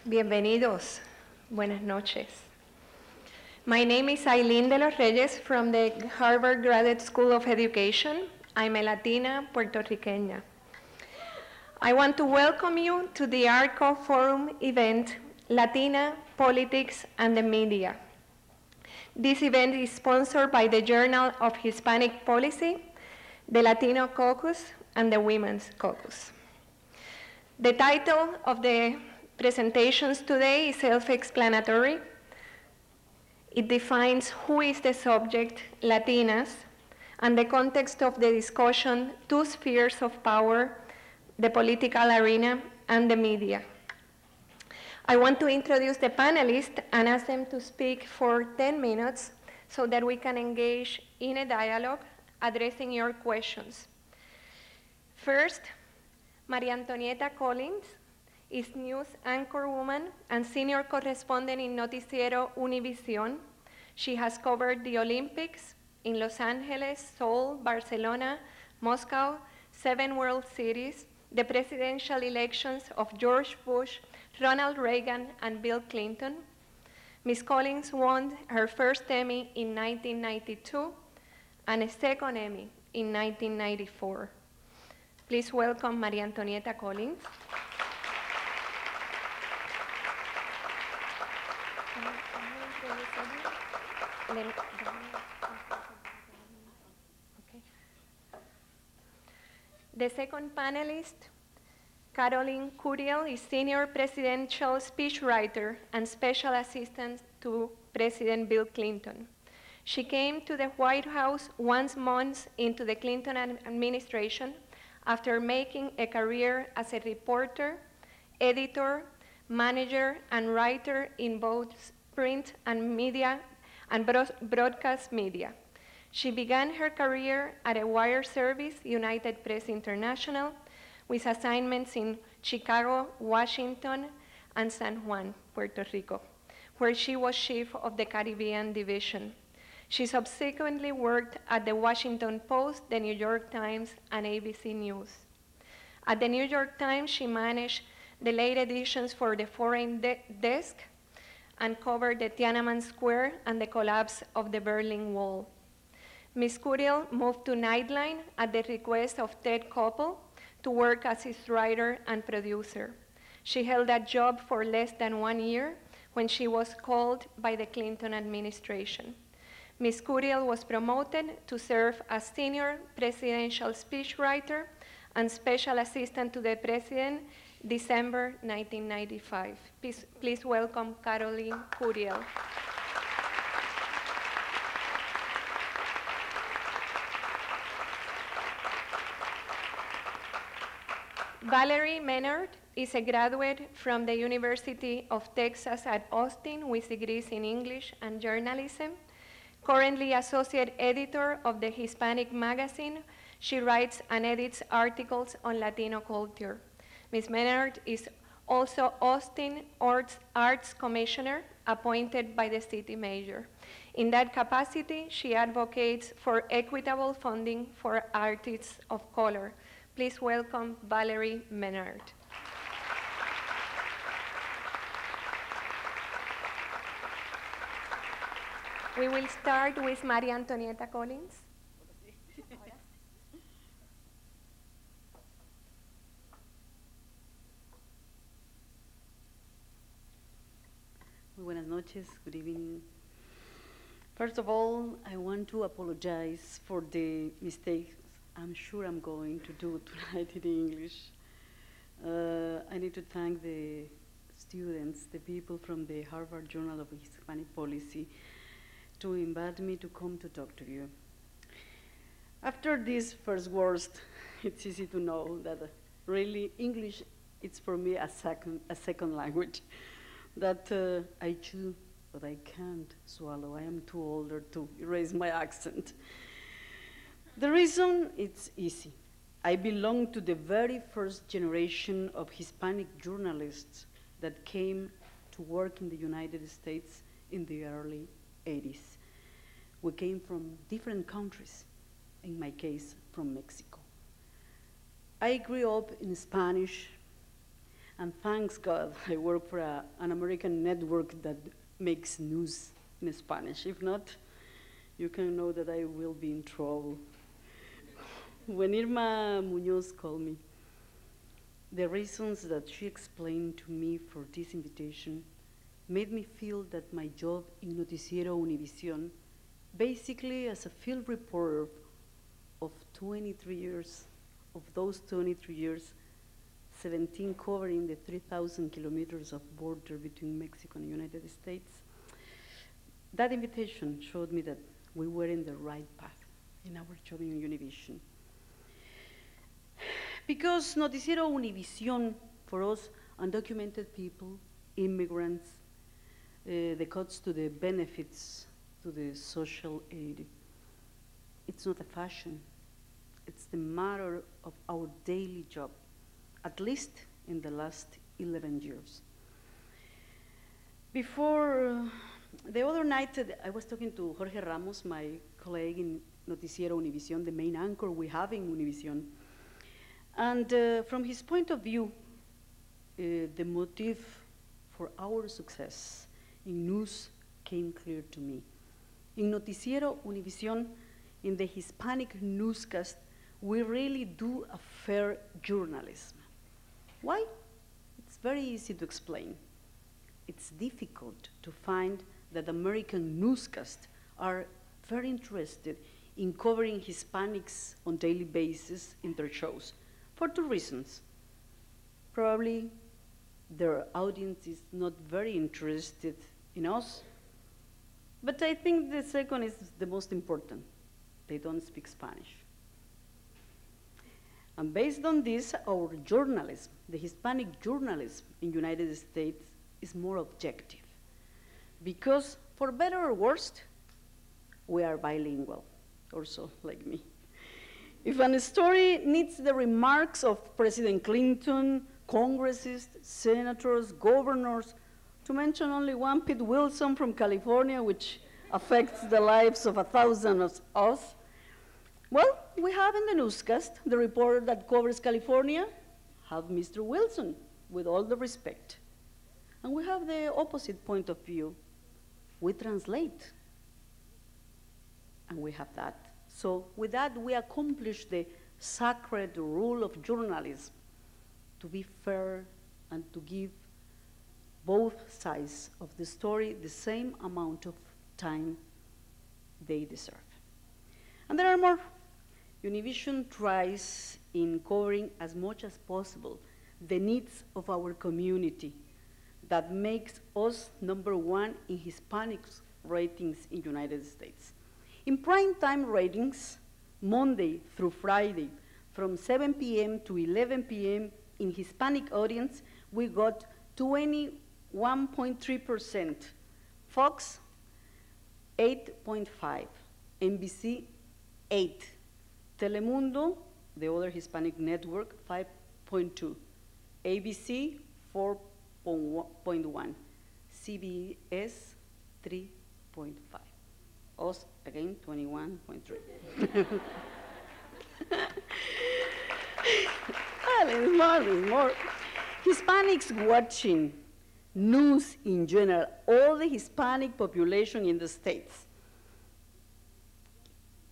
Bienvenidos. Buenas noches. My name is Aileen de los Reyes from the Harvard Graduate School of Education. I'm a Latina Puertorriqueña. I want to welcome you to the ARCO Forum event, Latina, Politics, and the Media. This event is sponsored by the Journal of Hispanic Policy, the Latino Caucus, and the Women's Caucus. The title of the presentations today is self-explanatory. It defines who is the subject, Latinas, and the context of the discussion, two spheres of power, the political arena and the media. I want to introduce the panelists and ask them to speak for 10 minutes so that we can engage in a dialogue addressing your questions. First, Maria Antonieta Collins is news anchorwoman and senior correspondent in Noticiero Univision. She has covered the Olympics in Los Angeles, Seoul, Barcelona, Moscow, 7 World Cities, the presidential elections of George Bush, Ronald Reagan, and Bill Clinton. Ms. Collins won her first Emmy in 1992 and a second Emmy in 1994. Please welcome Maria Antonieta Collins. The second panelist, Caroline Curiel, is senior presidential speechwriter and special assistant to President Bill Clinton. She came to the White House 1 month into the Clinton administration after making a career as a reporter, editor, manager, and writer in both print and media and broadcast media. She began her career at a wire service, United Press International, with assignments in Chicago, Washington, and San Juan, Puerto Rico, where she was chief of the Caribbean division. She subsequently worked at the Washington Post, the New York Times, and ABC News. At the New York Times, she managed the late editions for the foreign desk and covered the Tiananmen Square and the collapse of the Berlin Wall. Ms. Curiel moved to Nightline at the request of Ted Koppel to work as his writer and producer. She held that job for less than 1 year when she was called by the Clinton administration. Ms. Curiel was promoted to serve as senior presidential speechwriter and special assistant to the president December 1995. Please welcome Caroline Curiel. Valerie Menard is a graduate from the University of Texas at Austin with degrees in English and journalism. Currently associate editor of the Hispanic magazine, she writes and edits articles on Latino culture. Ms. Menard is also Austin Arts Commissioner appointed by the city mayor. In that capacity, she advocates for equitable funding for artists of color. Please welcome Valerie Menard. We will start with Maria Antonieta Collins. Buenas noches, good evening. First of all, I want to apologize for the mistakes I'm sure I'm going to do tonight in English. I need to thank the students, the people from the Harvard Journal of Hispanic Policy, to invite me to come to talk to you. After these first words, it's easy to know that really English, it's for me a second language that I chew, but I can't swallow. I am too older to erase my accent. The reason it's easy. I belong to the very first generation of Hispanic journalists that came to work in the United States in the early 80s. We came from different countries, in my case, from Mexico. I grew up in Spanish. And thanks God, I work for an American network that makes news in Spanish. If not, you can know that I will be in trouble. When Irma Munoz called me, the reasons that she explained to me for this invitation made me feel that my job in Noticiero Univision, basically as a field reporter of 23 years, of those 23 years, 17 covering the 3,000 kilometers of border between Mexico and the United States, that invitation showed me that we were in the right path in our job in Univision. Because Noticiero Univision, for us, undocumented people, immigrants, the cuts to the benefits, to the social aid, it's not a fashion. It's the matter of our daily job, at least in the last 11 years. Before, the other night, I was talking to Jorge Ramos, my colleague in Noticiero Univision, the main anchor we have in Univision. And from his point of view, the motive for our success in news came clear to me. In Noticiero Univision, in the Hispanic newscast, we really do a fair journalism. Why? It's very easy to explain. It's difficult to find that American newscasts are very interested in covering Hispanics on daily basis in their shows, for two reasons. Probably their audience is not very interested in us, but I think the second is the most important. They don't speak Spanish. And based on this, our journalism, the Hispanic journalism in the United States, is more objective. Because, for better or worse, we are bilingual, also like me. If a story needs the remarks of President Clinton, congressists, senators, governors, to mention only one, Pete Wilson from California, which affects the lives of 1,000 of us, well, we have in the newscast the reporter that covers California, have Mr. Wilson, with all the respect. And we have the opposite point of view. We translate, and we have that. So with that, we accomplish the sacred rule of journalism, to be fair and to give both sides of the story the same amount of time they deserve. And there are more. Univision tries in covering as much as possible the needs of our community that makes us #1 in Hispanics ratings in the United States. In prime time ratings, Monday through Friday, from 7 p.m. to 11 p.m. in Hispanic audience, we got 21.3%, Fox 8.5, NBC 8, Telemundo, the other Hispanic network, 5.2, ABC 4.1, CBS 3.5. Us, again, 21.3. Well, it's more. Hispanics watching news in general, all the Hispanic population in the States.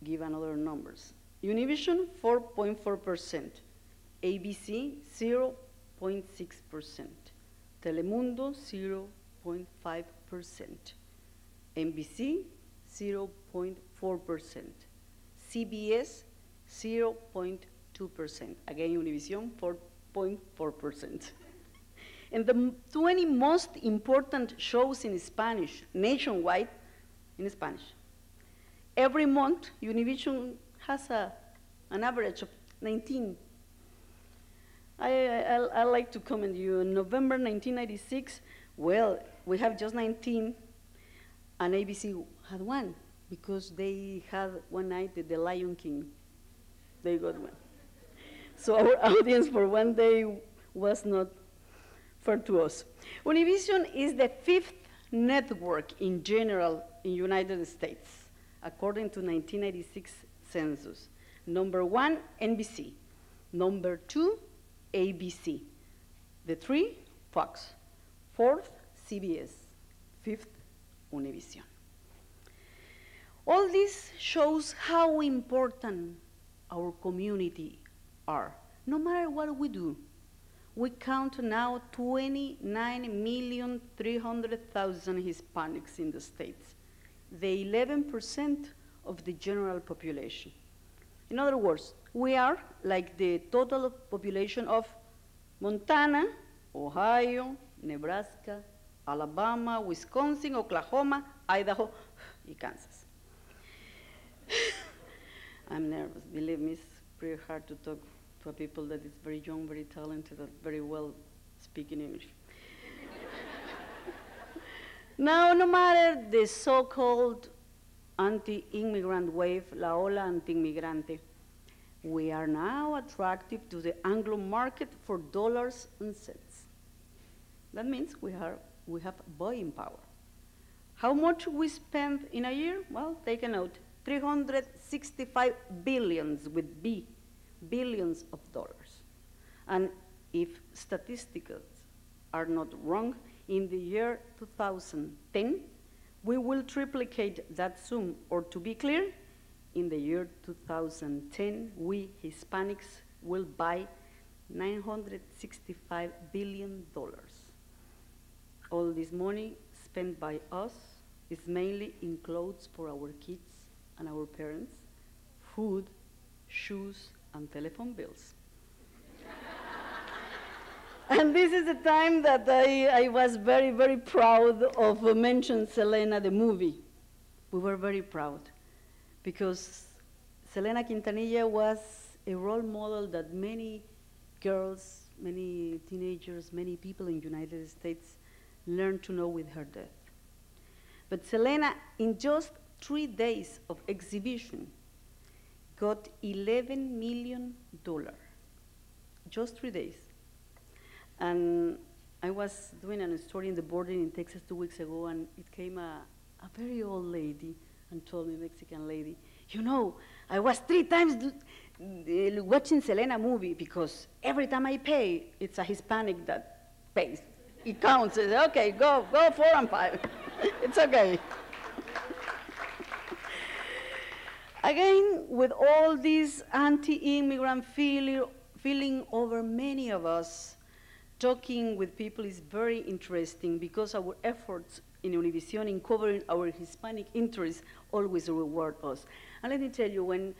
Give another numbers. Univision, 4.4%. ABC, 0.6%. Telemundo, 0.5%. NBC, 0.4%. CBS, 0.2%. Again, Univision, 4.4%. And the 20 most important shows in Spanish, nationwide, in Spanish. Every month, Univision has an average of 19. I like to comment you. In November 1996, well, we have just 19, and ABC had one, because they had one night The Lion King. They got one. So our audience for one day was not fair to us. Univision is the 5th network in general in United States, according to 1996 census. #1, NBC. #2, ABC. The 3, Fox. 4th, CBS. 5th, Univision. All this shows how important our community are. No matter what we do, we count now 29,300,000 Hispanics in the States, the 11% of the general population. In other words, we are like the total population of Montana, Ohio, Nebraska, Alabama, Wisconsin, Oklahoma, Idaho, and Kansas. I'm nervous. Believe me, it's pretty hard to talk to people that is very young, very talented, and very well speaking English. Now, no matter the so-called anti-immigrant wave, la ola anti-inmigrante, we are now attractive to the Anglo market for dollars and cents. That means we have buying power. How much we spend in a year? Well, take a note. 365 billions with B, billions of dollars. And if statistics are not wrong, in the year 2010, we will triplicate that sum, or to be clear, in the year 2010, we Hispanics will buy $965 billion. All this money spent by us is mainly in clothes for our kids and our parents, food, shoes, and telephone bills. And this is the time that I was very, very proud of mentioning Selena, the movie. We were very proud because Selena Quintanilla was a role model that many girls, many teenagers, many people in the United States learned to know with her death. But Selena, in just 3 days of exhibition, got $11 million. Just 3 days. And I was doing a story in the border in Texas 2 weeks ago, and it came a very old lady and told me, Mexican lady, you know, I was 3 times watching Selena movie because every time I pay, it's a Hispanic that pays. It counts. I say, okay, go 4 and 5. It's okay. Again, with all this anti-immigrant feeling over many of us, talking with people is very interesting because our efforts in Univision in covering our Hispanic interests always reward us. And let me tell you, when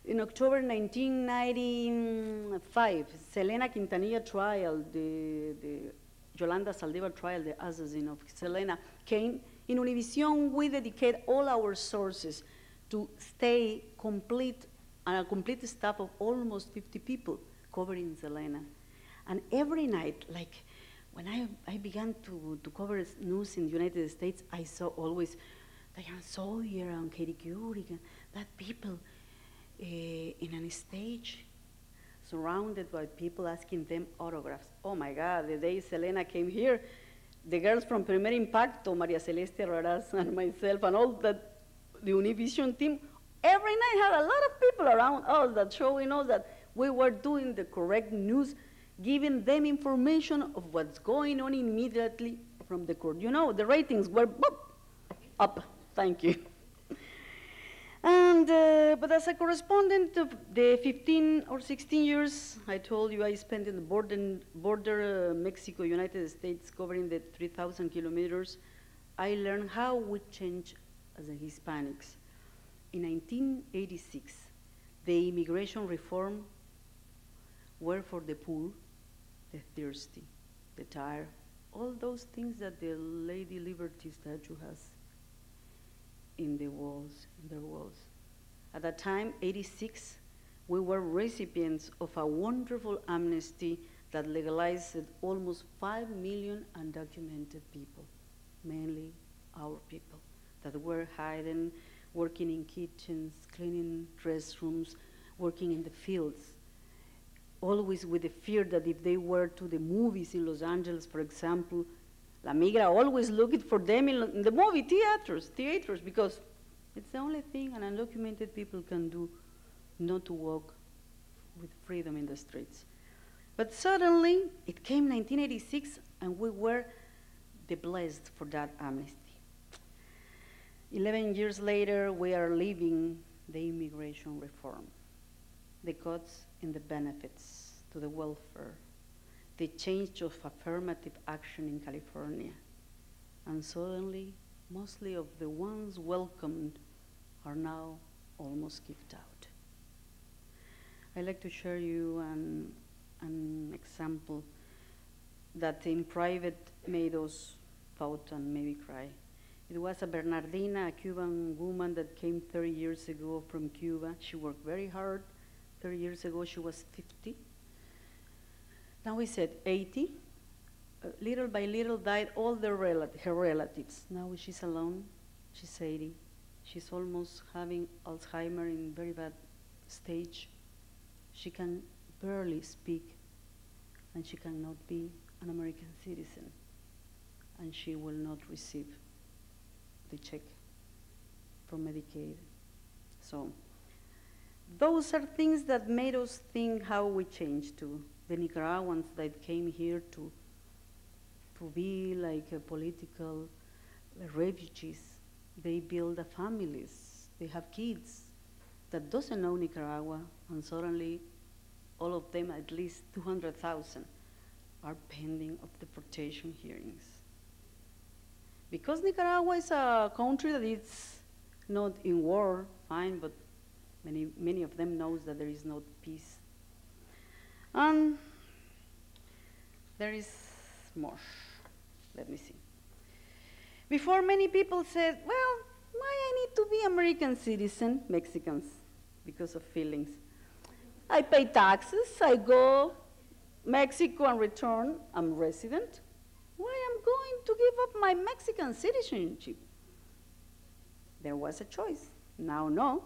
in October 1995, Selena Quintanilla trial, the Yolanda Saldivar trial, the assassin of Selena, came, in Univision we dedicate all our sources to stay complete, and a complete staff of almost 50 people covering Selena. And every night, like when I began to cover news in the United States, I saw always Diane Sawyer and Katie Couric, that people in a stage surrounded by people asking them autographs. Oh my God, the day Selena came here, the girls from Primer Impacto, Maria Celeste Raraz and myself and all that, the Univision team, every night had a lot of people around us that showing us that we were doing the correct news, giving them information of what's going on immediately from the court. You know, the ratings were boop, up, thank you. And, but as a correspondent of the 15 or 16 years, I told you I spent in the border Mexico, United States, covering the 3,000 kilometers, I learned how we change as a Hispanics. In 1986, the immigration reform were for the poor, the thirsty, the tired, all those things that the Lady Liberty statue has in the walls, in their walls. At that time, 86, we were recipients of a wonderful amnesty that legalized almost 5 million undocumented people, mainly our people, that were hiding, working in kitchens, cleaning restrooms, working in the fields, always with the fear that if they were to the movies in Los Angeles, for example, La Migra always looked for them in the movie theaters, because it's the only thing an undocumented people can do, not to walk with freedom in the streets. But suddenly, it came 1986, and we were the blessed for that amnesty. 11 years later, we are living the immigration reform, the cuts in the benefits to the welfare, the change of affirmative action in California, and suddenly, mostly of the ones welcomed are now almost kicked out. I'd like to share you an example that in private made us pout and maybe cry. It was a Bernardina, a Cuban woman that came 30 years ago from Cuba. She worked very hard. 30 years ago, she was 50. Now we said 80. Little by little died all her relatives. Now she's alone. She's 80. She's almost having Alzheimer in very bad stage. She can barely speak, and she cannot be an American citizen, and she will not receive the check from Medicaid. So those are things that made us think how we changed to the Nicaraguans that came here to be like political refugees. They build families, they have kids that doesn't know Nicaragua, and suddenly all of them, at least 200,000, are pending of deportation hearings. Because Nicaragua is a country that is not in war, fine, but many of them knows that there is no peace. And there is more. Let me see. Before, many people said, well, why I need to be American citizen, Mexicans, because of feelings. I pay taxes, I go Mexico and return, I'm resident. Why I'm going to give up my Mexican citizenship? There was a choice. Now, no,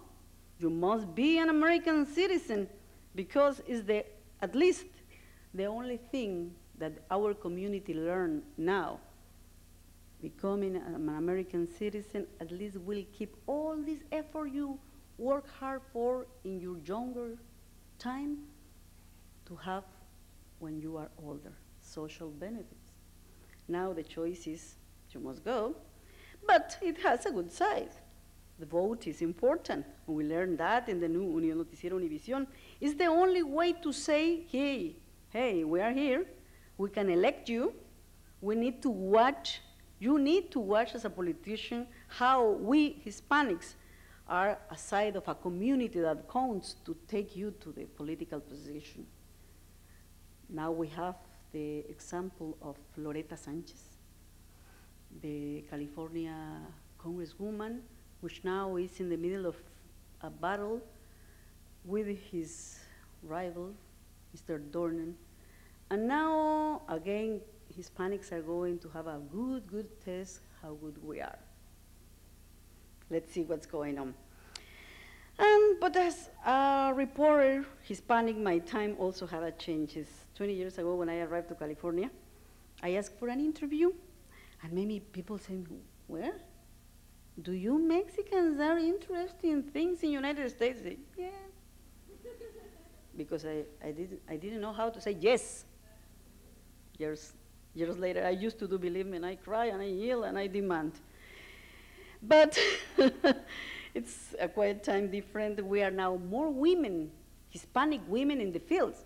you must be an American citizen because it's at least the only thing that our community learned now. Becoming an American citizen at least will keep all this effort you work hard for in your younger time to have when you are older, social benefits. Now the choice is you must go, but it has a good side. The vote is important. We learned that in the new Noticiero Univision. It's the only way to say, hey, we are here. We can elect you. We need to watch. You need to watch as a politician how we Hispanics are a side of a community that counts to take you to the political position. Now we have the example of Loretta Sanchez, the California congresswoman, which now is in the middle of a battle with his rival, Mr. Dornan. And now, again, Hispanics are going to have a good test how good we are. Let's see what's going on. But as a reporter, Hispanic, my time also had a changes. 20 years ago when I arrived to California, I asked for an interview, and many people say, where? Do you Mexicans are interested in things in the United States? I say, yeah. Because I didn't know how to say yes. Years later, I used to do, believe me, and I cry and I yell and I demand. But it's a quite time different. We are now more women, Hispanic women in the fields.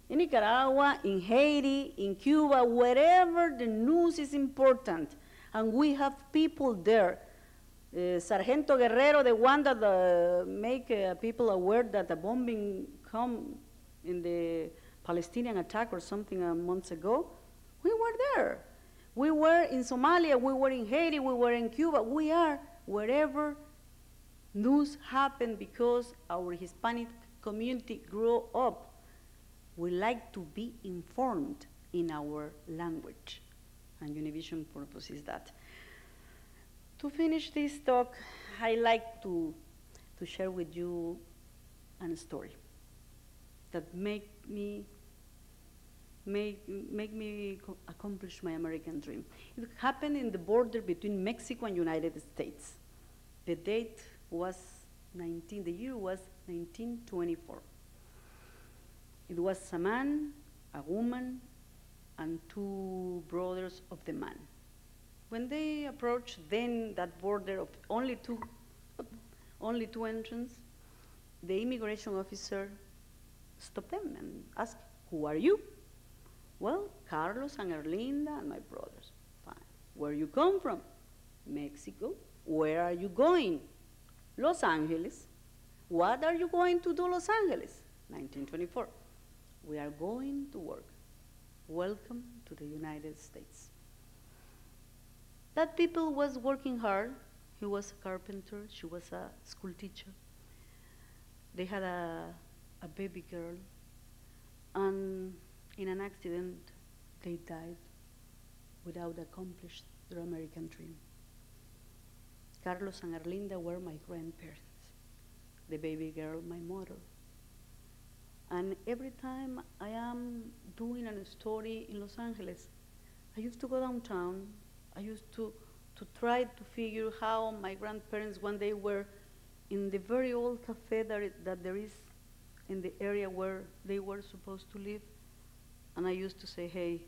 In Nicaragua, in Haiti, in Cuba, wherever the news is important, and we have people there. Sargento Guerrero, the one that make people aware that the bombing come in the Palestinian attack or something months ago, we were there. We were in Somalia, we were in Haiti, we were in Cuba. We are wherever news happen because our Hispanic community grew up. We like to be informed in our language, and Univision purpose is that. To finish this talk, I like to share with you a story that make me accomplish my American dream. It happened in the border between Mexico and United States. The date was the year was 1924. It was a man a woman, and two brothers of the man. When they approached then that border of only two entrances, the immigration officer stopped them and asked, "Who are you?" "Well, Carlos and Erlinda and my brothers." "Fine. Where you come from?" "Mexico." "Where are you going?" "Los Angeles." "What are you going to do Los Angeles?" 1924. "We are going to work. Welcome to the United States." That people was working hard. He was a carpenter, she was a school teacher. They had a baby girl, and in an accident, they died without accomplishing their American dream. Carlos and Erlinda were my grandparents, the baby girl, my mother. And every time I am doing a story in Los Angeles, I used to go downtown. I used to try to figure how my grandparents, when they were in the very old cafe that there is in the area where they were supposed to live. And I used to say, "Hey,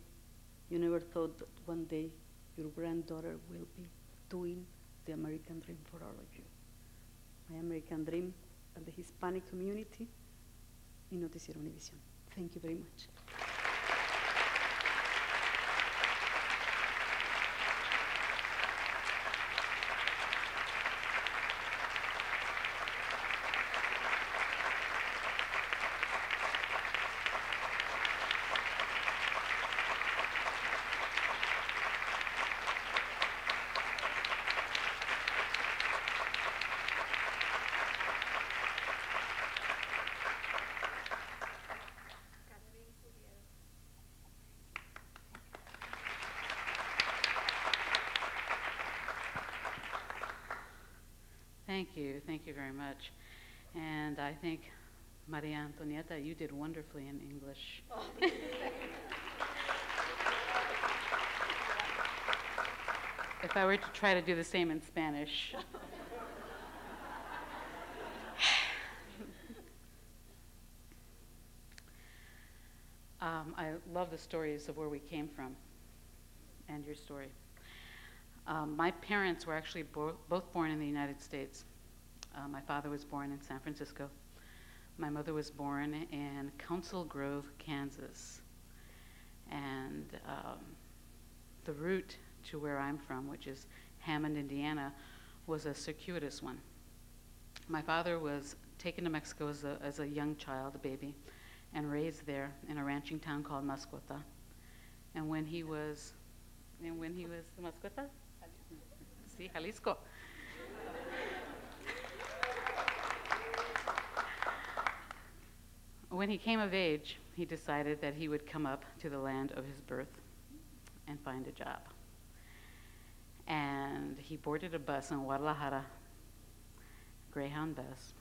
you never thought that one day your granddaughter will be doing the American dream for all of you." My American dream and the Hispanic community in Noticiero Univision. Thank you very much. Thank you very much. And I think, Maria Antonieta, you did wonderfully in English. Oh. If I were to try to do the same in Spanish. I love the stories of where we came from and your story. My parents were actually both born in the United States. My father was born in San Francisco. My mother was born in Council Grove, Kansas. And the route to where I'm from, which is Hammond, Indiana, was a circuitous one. My father was taken to Mexico as a young child, a baby, and raised there in a ranching town called Mascota. And when he was Mascota? Sí, Jalisco. When he came of age, he decided that he would come up to the land of his birth and find a job. And he boarded a bus in Guadalajara, Greyhound bus,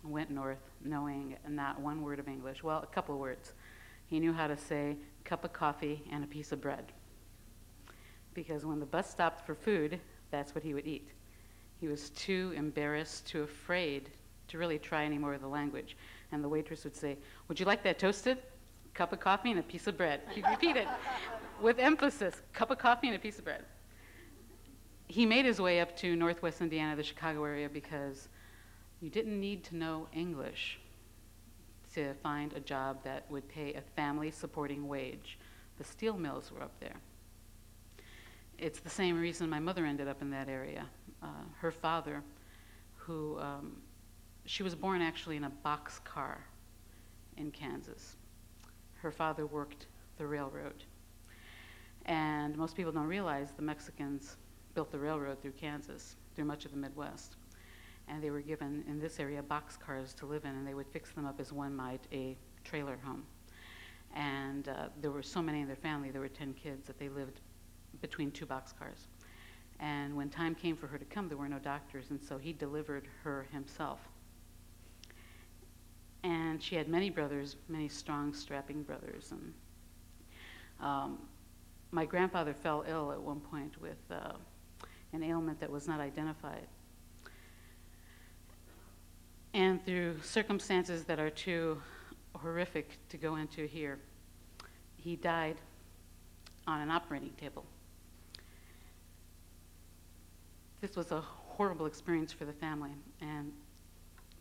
went north knowing not one word of English. Well, a couple words. He knew how to say cup of coffee and a piece of bread. Because when the bus stopped for food, that's what he would eat. He was too embarrassed, too afraid to really try any more of the language. And the waitress would say, "Would you like that toasted? Cup of coffee and a piece of bread." He'd repeat it with emphasis, cup of coffee and a piece of bread. He made his way up to Northwest Indiana, the Chicago area, because you didn't need to know English to find a job that would pay a family-supporting wage. The steel mills were up there. It's the same reason my mother ended up in that area. Her father, who, she was born actually in a boxcar in Kansas. Her father worked the railroad. And most people don't realize the Mexicans built the railroad through Kansas, through much of the Midwest. And they were given, in this area, boxcars to live in, and they would fix them up as one might a trailer home. And there were so many in their family, there were 10 kids, that they lived between two boxcars. And when time came for her to come, there were no doctors, and so he delivered her himself. And she had many brothers, many strong, strapping brothers. And my grandfather fell ill at one point with an ailment that was not identified. And through circumstances that are too horrific to go into here, he died on an operating table. This was a horrible experience for the family, and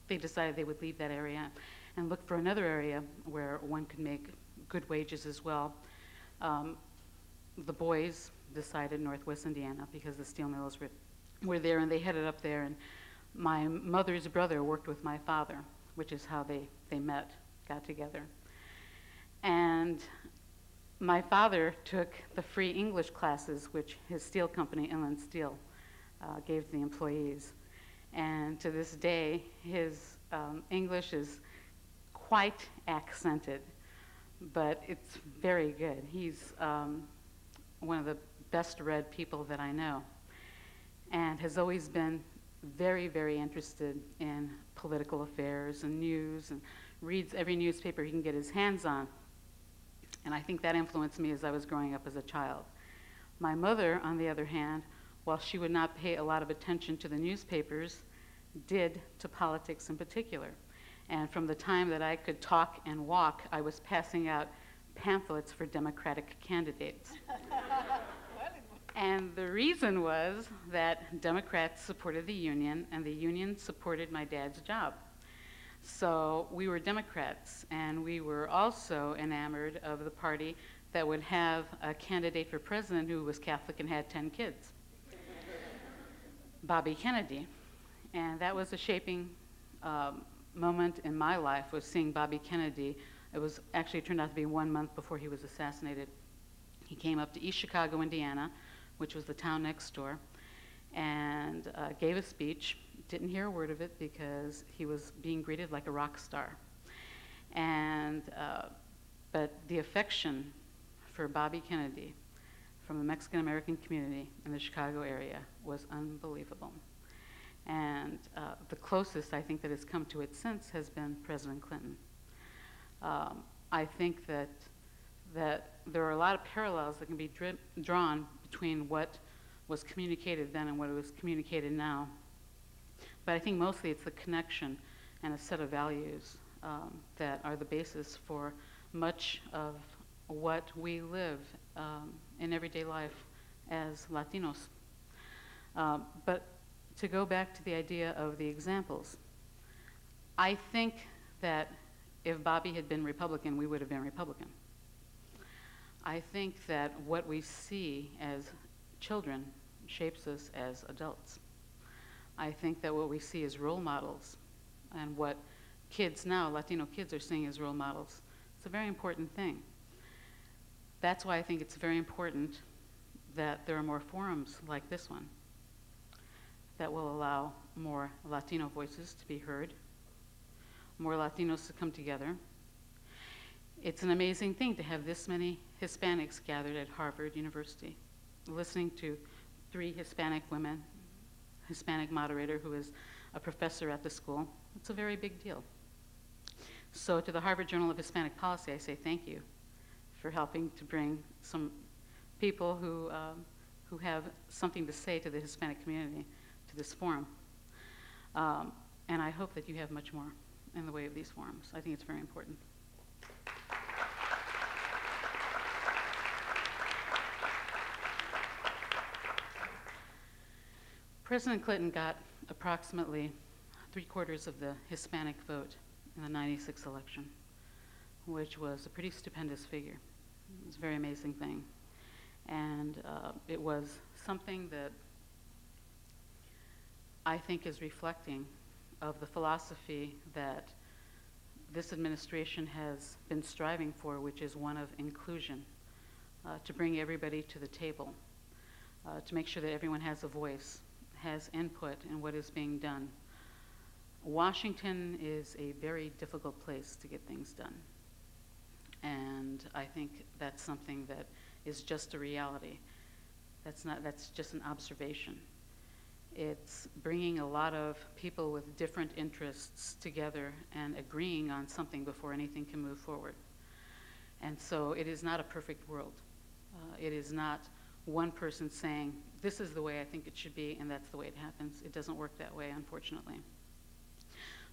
they decided they would leave that area and look for another area where one could make good wages as well. The boys decided Northwest Indiana because the steel mills were there, and they headed up there. And my mother's brother worked with my father, which is how they met, got together. And my father took the free English classes, which his steel company, Inland Steel, gave to the employees. And to this day, his English is quite accented, but it's very good. He's one of the best read people that I know, and has always been very, very interested in political affairs and news, and reads every newspaper he can get his hands on. And I think that influenced me as I was growing up as a child. My mother, on the other hand, while she would not pay a lot of attention to the newspapers, did to politics in particular. And from the time that I could talk and walk, I was passing out pamphlets for Democratic candidates. And the reason was that Democrats supported the union, and the union supported my dad's job. So we were Democrats, and we were also enamored of the party that would have a candidate for president who was Catholic and had 10 kids, Bobby Kennedy. And that was a shaping moment in my life, was seeing Bobby Kennedy. It was actually turned out to be 1 month before he was assassinated. He came up to East Chicago, Indiana, which was the town next door, and gave a speech. Didn't hear a word of it because he was being greeted like a rock star. And but the affection for Bobby Kennedy from the Mexican American community in the Chicago area was unbelievable. And the closest I think that has come to it since has been President Clinton. I think that there are a lot of parallels that can be drawn between what was communicated then and what was communicated now. But I think mostly it's the connection and a set of values that are the basis for much of what we live in everyday life as Latinos. But to go back to the idea of the examples, I think that if Bobby had been Republican, we would have been Republican. I think that what we see as children shapes us as adults. I think that what we see as role models and what kids now, Latino kids, are seeing as role models, it's a very important thing. That's why I think it's very important that there are more forums like this one that will allow more Latino voices to be heard, more Latinos to come together. It's an amazing thing to have this many Hispanics gathered at Harvard University, listening to 3 Hispanic women, Hispanic moderator who is a professor at the school. It's a very big deal. So to the Harvard Journal of Hispanic Policy, I say thank you for helping to bring some people who have something to say to the Hispanic community to this forum. And I hope that you have much more in the way of these forums. I think it's very important. President Clinton got approximately 3/4 of the Hispanic vote in the '96 election, which was a pretty stupendous figure. It was a very amazing thing. And it was something that I think is reflecting of the philosophy that this administration has been striving for, which is one of inclusion, to bring everybody to the table, to make sure that everyone has a voice, has input in what is being done. Washington is a very difficult place to get things done. And I think that's something that is just a reality. That's just an observation. It's bringing a lot of people with different interests together and agreeing on something before anything can move forward. And so it is not a perfect world. It is not one person saying, this is the way I think it should be, and that's the way it happens. It doesn't work that way, unfortunately.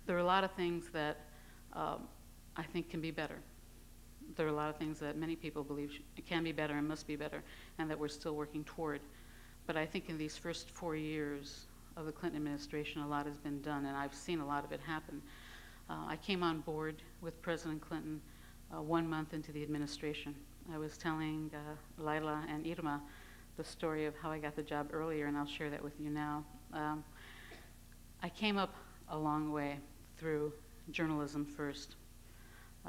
There are a lot of things that I think can be better. there are a lot of things that many people believe can be better and must be better, and that we're still working toward. But I think in these first 4 years of the Clinton administration, a lot has been done, and I've seen a lot of it happen. I came on board with President Clinton 1 month into the administration. I was telling Laila and Irma the story of how I got the job earlier, and I'll share that with you now. I came up a long way through journalism first.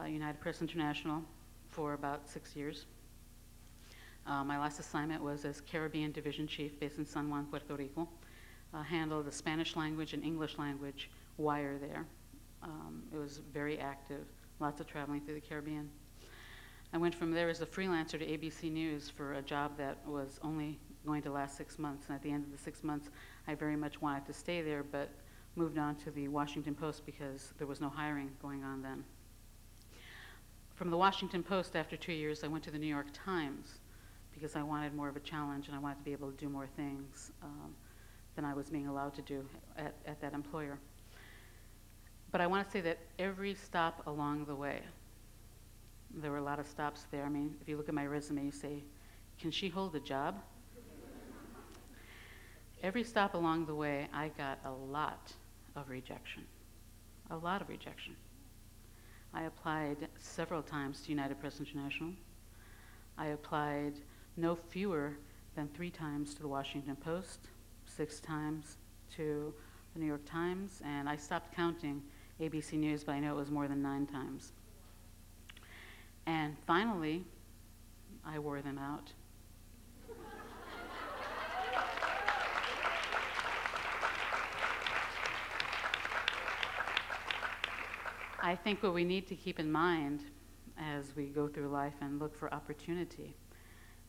United Press International for about 6 years. My last assignment was as Caribbean Division Chief based in San Juan, Puerto Rico. Handled the Spanish language and English language wire there. It was very active, lots of traveling through the Caribbean. I went from there as a freelancer to ABC News for a job that was only going to last 6 months. And at the end of the 6 months, I very much wanted to stay there, but moved on to the Washington Post because there was no hiring going on then. From the Washington Post, after 2 years, I went to the New York Times because I wanted more of a challenge and I wanted to be able to do more things than I was being allowed to do at that employer. But I want to say that every stop along the way, there were a lot of stops there. I mean, if you look at my resume, you say, can she hold a job? Every stop along the way, I got a lot of rejection, a lot of rejection. I applied several times to United Press International. I applied no fewer than 3 times to the Washington Post, 6 times to the New York Times, and I stopped counting ABC News, but I know it was more than 9 times. And finally, I wore them out. I think what we need to keep in mind as we go through life and look for opportunity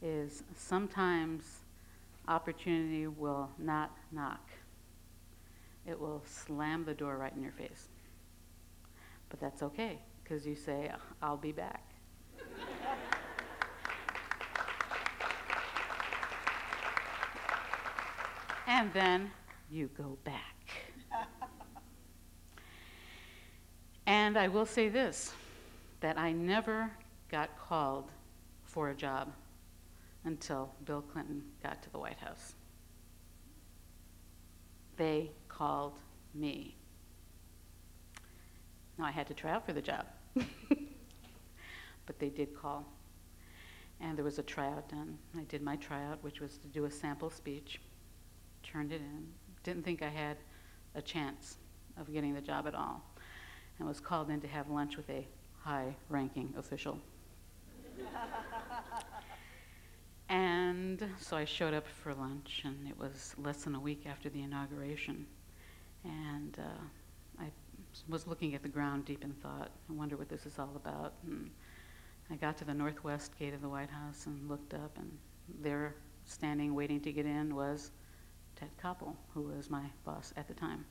is sometimes opportunity will not knock. It will slam the door right in your face. But that's okay, because you say, I'll be back. And then you go back. And I will say this, that I never got called for a job until Bill Clinton got to the White House. They called me. Now, I had to try out for the job, but they did call. And there was a tryout done. I did my tryout, which was to do a sample speech, turned it in, didn't think I had a chance of getting the job at all, and was called in to have lunch with a high-ranking official. And so I showed up for lunch, and it was less than a week after the inauguration. And I was looking at the ground deep in thought. I wonder what this is all about. And I got to the northwest gate of the White House and looked up, and there, standing, waiting to get in, was Ted Koppel, who was my boss at the time.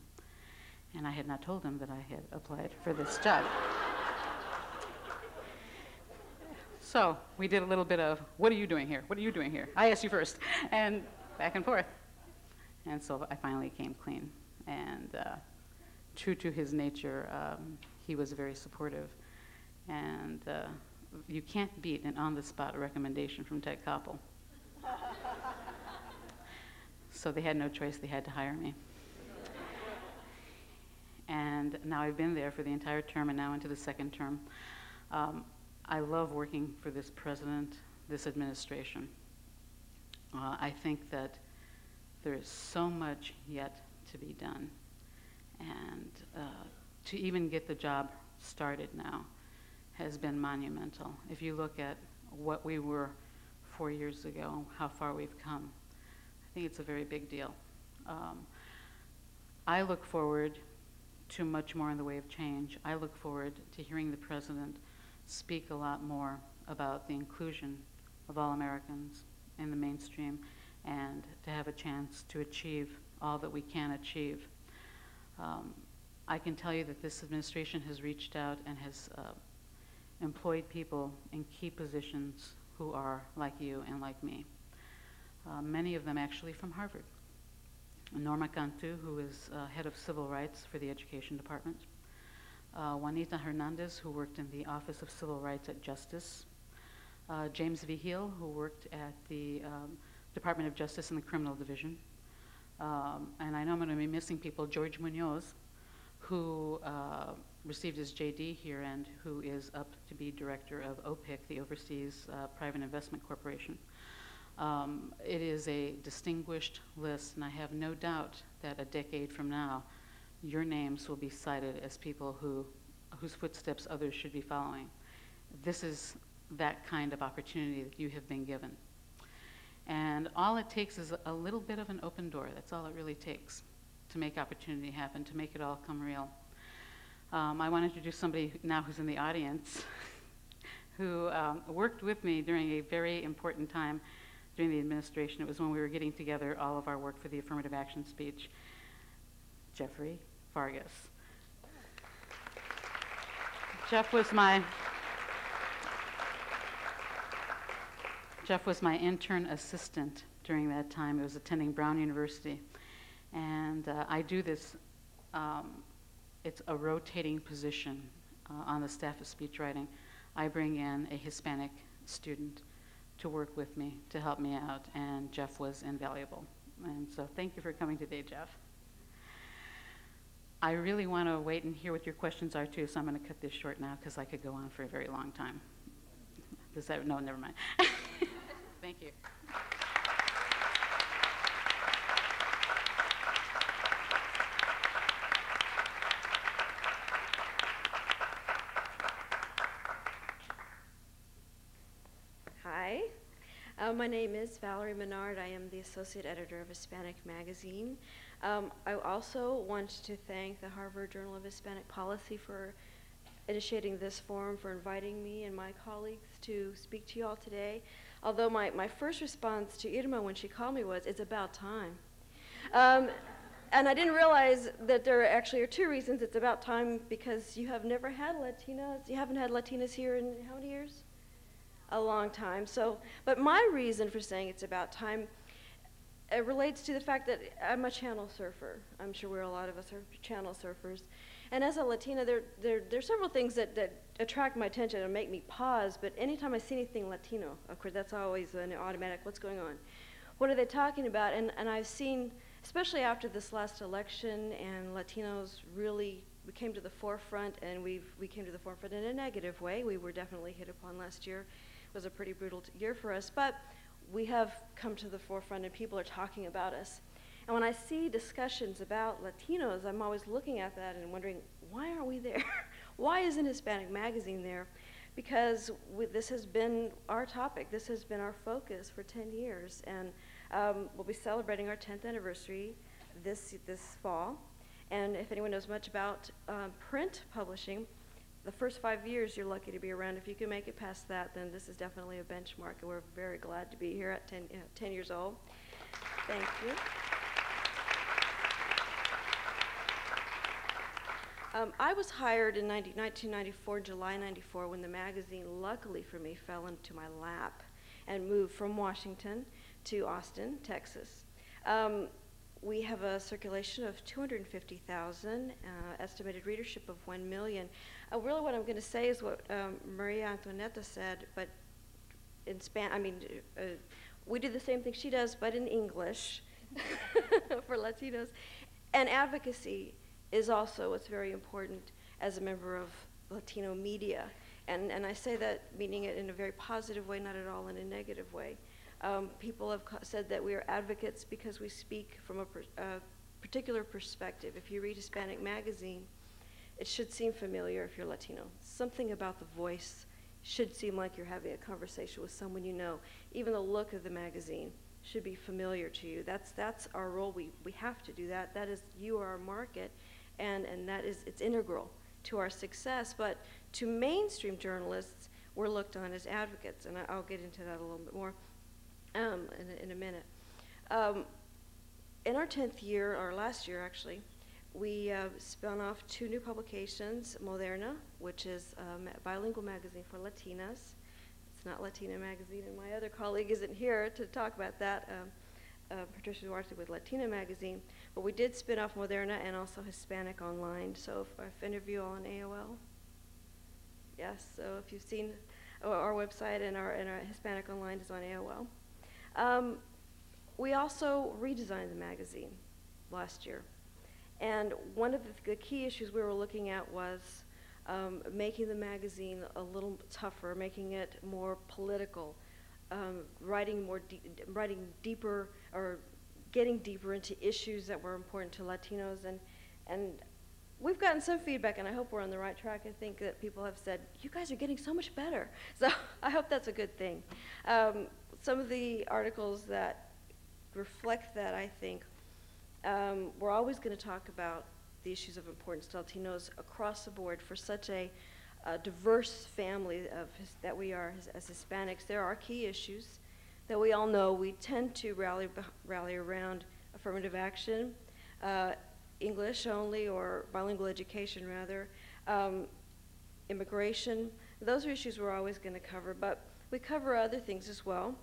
And I had not told him that I had applied for this job. So we did a little bit of, what are you doing here? What are you doing here? I asked you first. And back and forth. And so I finally came clean. And true to his nature, he was very supportive. And you can't beat an on-the-spot recommendation from Ted Koppel. So they had no choice. They had to hire me. And now I've been there for the entire term and now into the second term. I love working for this president, this administration. I think that there is so much yet to be done. And to even get the job started now has been monumental. If you look at what we were 4 years ago, how far we've come, I think it's a very big deal. I look forward to much more in the way of change. I look forward to hearing the president speak a lot more about the inclusion of all Americans in the mainstream and to have a chance to achieve all that we can achieve. I can tell you that this administration has reached out and has employed people in key positions who are like you and like me. Many of them actually from Harvard. Norma Cantu, who is head of civil rights for the education department. Juanita Hernandez, who worked in the Office of Civil Rights at Justice, James Vigil, who worked at the Department of Justice in the Criminal Division, and I know I'm going to be missing people, George Munoz, who received his JD here and who is up to be director of OPIC, the Overseas Private Investment Corporation. It is a distinguished list, and I have no doubt that a decade from now, your names will be cited as people whose footsteps others should be following. This is that kind of opportunity that you have been given. And all it takes is a little bit of an open door. That's all it really takes to make opportunity happen, to make it all come real. I want to introduce somebody now who's in the audience who worked with me during a very important time during the administration. It was when we were getting together all of our work for the affirmative action speech. Jeffrey Vargas. Jeff was my intern assistant during that time. I was attending Brown University. And I do this, it's a rotating position on the staff of speech writing. I bring in a Hispanic student to work with me, to help me out, and Jeff was invaluable. And so thank you for coming today, Jeff. I really want to wait and hear what your questions are too, so I'm going to cut this short now because I could go on for a very long time. No, never mind. Thank you. Hi, my name is Valerie Menard. I am the associate editor of Hispanic Magazine. I also want to thank the Harvard Journal of Hispanic Policy for initiating this forum, for inviting me and my colleagues to speak to you all today. Although my first response to Irma when she called me was, it's about time. And I didn't realize that there actually are two reasons it's about time, because you have never had Latinas. You haven't had Latinas here in how many years? A long time. So, but my reason for saying it's about time, it relates to the fact that I'm a channel surfer. I'm sure a lot of us are channel surfers. And as a Latina, there are several things that attract my attention and make me pause, but anytime I see anything Latino, of course, that's always an automatic, what's going on? What are they talking about? And I've seen, especially after this last election, and Latinos really came to the forefront, and we came to the forefront in a negative way. We were definitely hit upon last year. It was a pretty brutal year for us, but we have come to the forefront and people are talking about us. And when I see discussions about Latinos, I'm always looking at that and wondering, why aren't we there? Why isn't Hispanic Magazine there? Because this has been our topic. This has been our focus for 10 years. And we'll be celebrating our 10th anniversary this fall. And if anyone knows much about print publishing, the first 5 years you're lucky to be around. If you can make it past that, then this is definitely a benchmark, and we're very glad to be here at 10 years old. Thank you. I was hired in 1994, July 94, when the magazine, luckily for me, fell into my lap and moved from Washington to Austin, Texas. We have a circulation of 250,000, estimated readership of 1 million. Really what I'm going to say is what Maria Antonieta said, but in we do the same thing she does, but in English for Latinos. And advocacy is also what's very important as a member of Latino media. And I say that meaning it in a very positive way, not at all in a negative way. People have said that we are advocates because we speak from a particular perspective. If you read Hispanic Magazine, it should seem familiar if you're Latino. Something about the voice should seem like you're having a conversation with someone you know. Even the look of the magazine should be familiar to you. That's our role. We have to do that. That is, you are our market, and that is, it's integral to our success. But to mainstream journalists, we're looked on as advocates, and I'll get into that a little bit more in a minute. In our 10th year, or last year actually, we spun off 2 new publications, Moderna, which is a bilingual magazine for Latinas. It's not Latina Magazine, and my other colleague isn't here to talk about that. Patricia Duarte with Latina magazine, but we did spin off Moderna and also Hispanic Online. So if any of you all on AOL, yes. So if you've seen our website and our Hispanic Online is on AOL. We also redesigned the magazine last year, and one of the key issues we were looking at was making the magazine a little tougher, making it more political. Writing deeper, or getting deeper into issues that were important to Latinos, and we've gotten some feedback, and I hope we're on the right track. I think that people have said, you guys are getting so much better. So I hope that's a good thing. Some of the articles that reflect that, I think, we're always going to talk about the issues of importance to Latinos across the board for such a diverse family that we are as Hispanics. There are key issues that we all know. We tend to rally around affirmative action, English only, or bilingual education rather, immigration. Those are issues we're always going to cover, but we cover other things as well.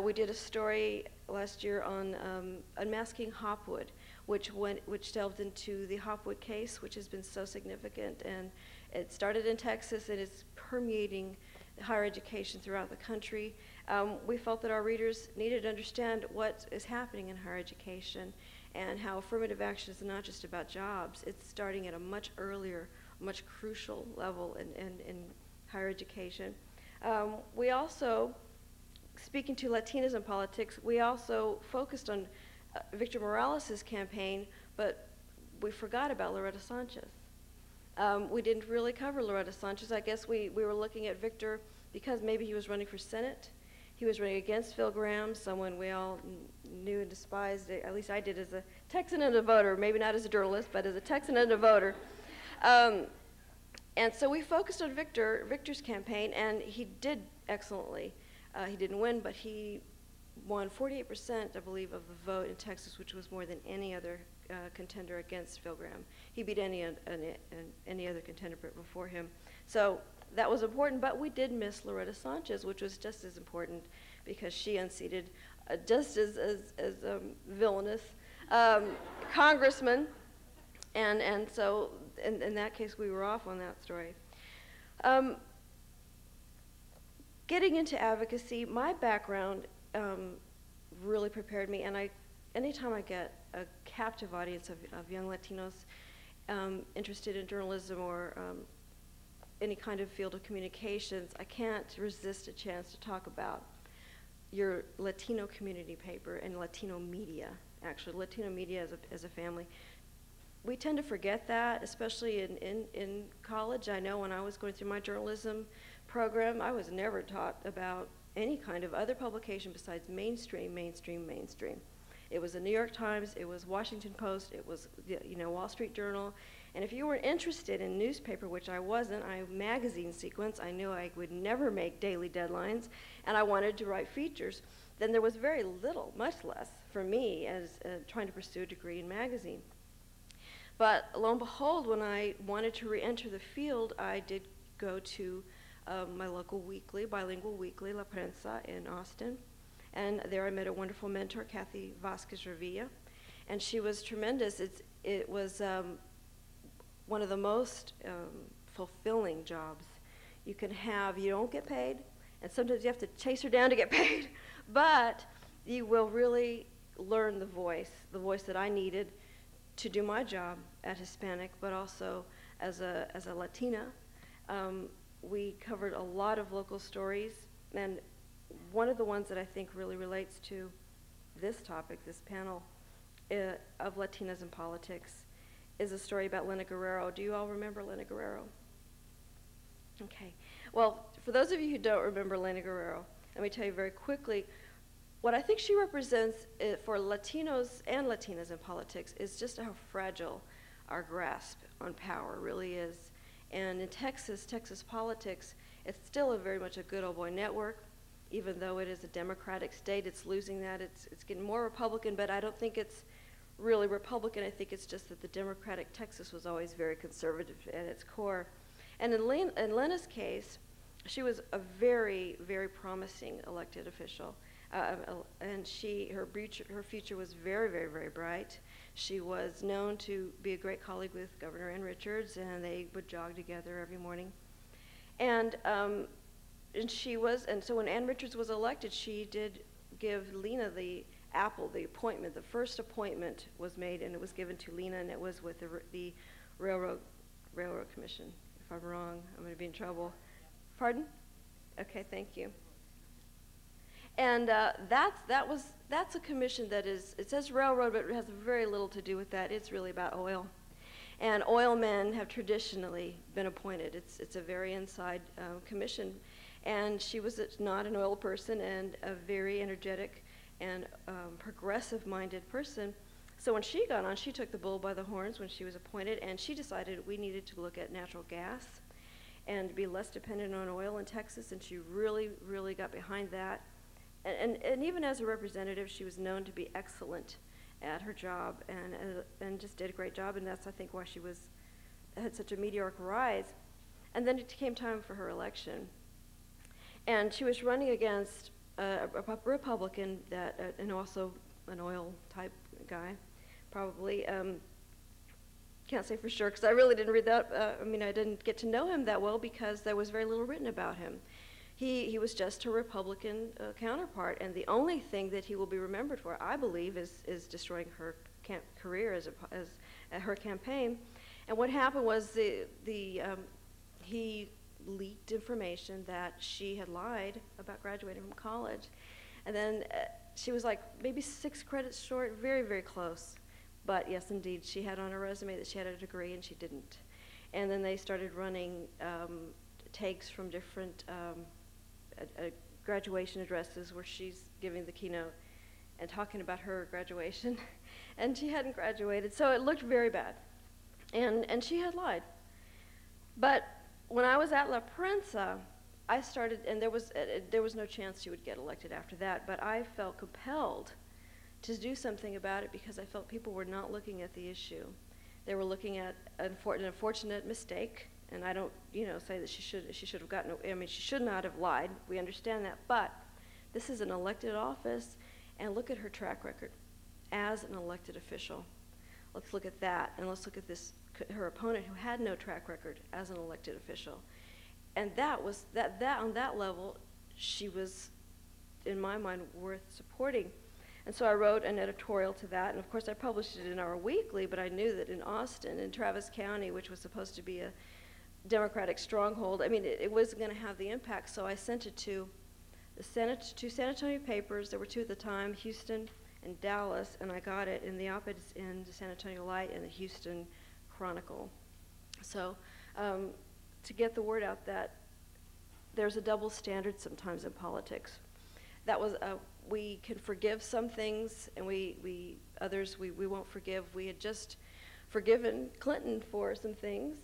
We did a story last year on unmasking Hopwood, which delved into the Hopwood case, which has been so significant, and it started in Texas and it's permeating higher education throughout the country. We felt that our readers needed to understand what is happening in higher education and how affirmative action is not just about jobs. It's starting at a much earlier, much crucial level in higher education. We also, speaking to Latinas and Politics, we also focused on Victor Morales' campaign, but we forgot about Loretta Sanchez. We didn't really cover Loretta Sanchez. I guess we were looking at Victor because maybe he was running for Senate. He was running against Phil Gramm, someone we all knew and despised, at least I did as a Texan and a voter, maybe not as a journalist, but as a Texan and a voter. And so we focused on Victor's campaign, and he did excellently. He didn't win, but he won 48%, I believe, of the vote in Texas, which was more than any other contender against Phil Gramm. He beat any other contender before him. So that was important, but we did miss Loretta Sanchez, which was just as important because she unseated just as villainous congressman, and so in that case we were off on that story. Getting into advocacy, my background really prepared me, and anytime I get a captive audience of young Latinos interested in journalism or any kind of field of communications, I can't resist a chance to talk about your Latino community paper and Latino media, actually. Latino media as a family. We tend to forget that, especially in college. I know when I was going through my journalism program, I was never taught about any kind of other publication besides mainstream. It was the New York Times, it was Washington Post, it was the Wall Street Journal, and if you were interested in newspaper, which I wasn't, magazine sequence, I knew I would never make daily deadlines, and I wanted to write features, then there was very little, much less, for me as trying to pursue a degree in magazine. But lo and behold, when I wanted to re-enter the field, I did go to my local weekly, bilingual weekly, La Prensa in Austin. And there I met a wonderful mentor, Kathy Vasquez-Revilla, and she was tremendous. It was one of the most fulfilling jobs you can have. You don't get paid, and sometimes you have to chase her down to get paid, but you will really learn the voice that I needed to do my job at Hispanic, but also as a Latina. We covered a lot of local stories, and one of the ones that I think really relates to this topic, this panel of Latinas and Politics, is a story about Lena Guerrero. Do you all remember Lena Guerrero? Okay. Well, for those of you who don't remember Lena Guerrero, let me tell you very quickly, what I think she represents for Latinos and Latinas in politics is just how fragile our grasp on power really is. And in Texas politics, it's still very much a good old boy network. Even though it is a Democratic state, it's losing that. It's getting more Republican, but I don't think it's really Republican. I think it's just that the Democratic Texas was always very conservative at its core. And in Lena's case, she was a very, very promising elected official. And her future was very, very, very bright. She was known to be a great colleague with Governor Ann Richards, and they would jog together every morning. And so when Ann Richards was elected, she did give Lena the appointment. The first appointment was made, and it was given to Lena, and it was with the Railroad Commission. If I'm wrong, I'm going to be in trouble. Pardon? Okay, thank you. And that's a commission that is, it says railroad, but it has very little to do with that. It's really about oil. And oil men have traditionally been appointed. It's a very inside commission. And she was not an oil person and a very energetic and progressive-minded person. So when she got on, she took the bull by the horns when she was appointed, and she decided we needed to look at natural gas and be less dependent on oil in Texas, and she really, really got behind that. And even as a representative, she was known to be excellent at her job and just did a great job, and that's, I think, why she had such a meteoric rise. And then it came time for her election. And she was running against a Republican and also an oil-type guy, probably. Can't say for sure, because I really didn't read that. I didn't get to know him that well because there was very little written about him. He was just her Republican counterpart, and the only thing that he will be remembered for, I believe, is destroying her career as her campaign. And what happened was he leaked information that she had lied about graduating from college, and then she was like maybe 6 credits short, very, very close. But yes, indeed, she had on her resume that she had a degree, and she didn't. And then they started running takes from different graduation addresses where she's giving the keynote and talking about her graduation, and she hadn't graduated, so it looked very bad. And she had lied. But when I was at La Prensa, I started, and there was no chance she would get elected after that, but I felt compelled to do something about it because I felt people were not looking at the issue. They were looking at an unfortunate mistake, and I don't, say that she should have gotten. She should not have lied. We understand that, but this is an elected office, and look at her track record as an elected official. Let's look at that, and let's look at her opponent who had no track record as an elected official, and that on that level, she was, in my mind, worth supporting. And so I wrote an editorial to that, and of course I published it in our weekly, but I knew that in Austin, in Travis County, which was supposed to be a Democratic stronghold, it wasn't going to have the impact, so I sent it to two San Antonio papers. There were 2 at the time, Houston and Dallas, and I got it in the op-eds in the San Antonio Light and the Houston Chronicle. So to get the word out that there's a double standard sometimes in politics. That was we can forgive some things, and others we won't forgive. We had just forgiven Clinton for some things.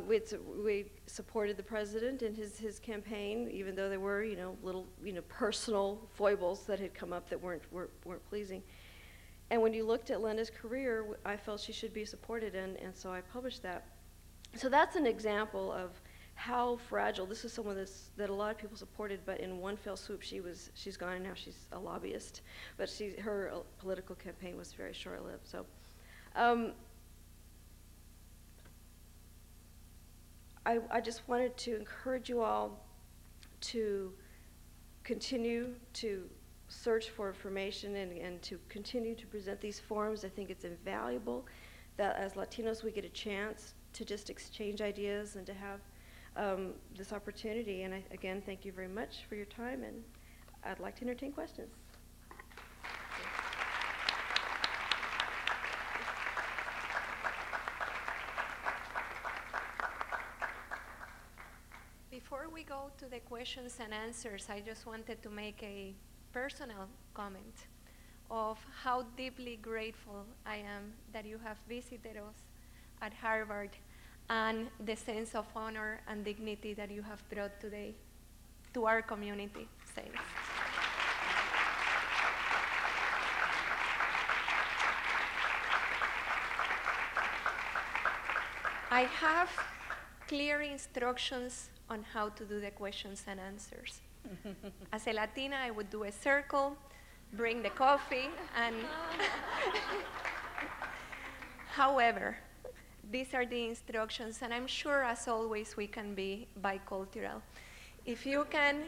We supported the president in his campaign, even though there were little personal foibles that had come up that weren't pleasing. And when you looked at Linda's career, I felt she should be supported, and so I published that. So that's an example of how fragile. This is someone that a lot of people supported, but in one fell swoop, she's gone, and now she's a lobbyist. But her political campaign was very short-lived. So, I just wanted to encourage you all to continue to search for information and to continue to present these forums. I think it's invaluable that as Latinos we get a chance to just exchange ideas and to have this opportunity. And again, thank you very much for your time, and I'd like to entertain questions. Before we go to the questions and answers, I just wanted to make a personal comment of how deeply grateful I am that you have visited us at Harvard, and the sense of honor and dignity that you have brought today to our community. Thanks. I have clear instructions on how to do the questions and answers. As a Latina, I would do a circle, bring the coffee, and however, these are the instructions, and I'm sure, as always, we can be bicultural. If you can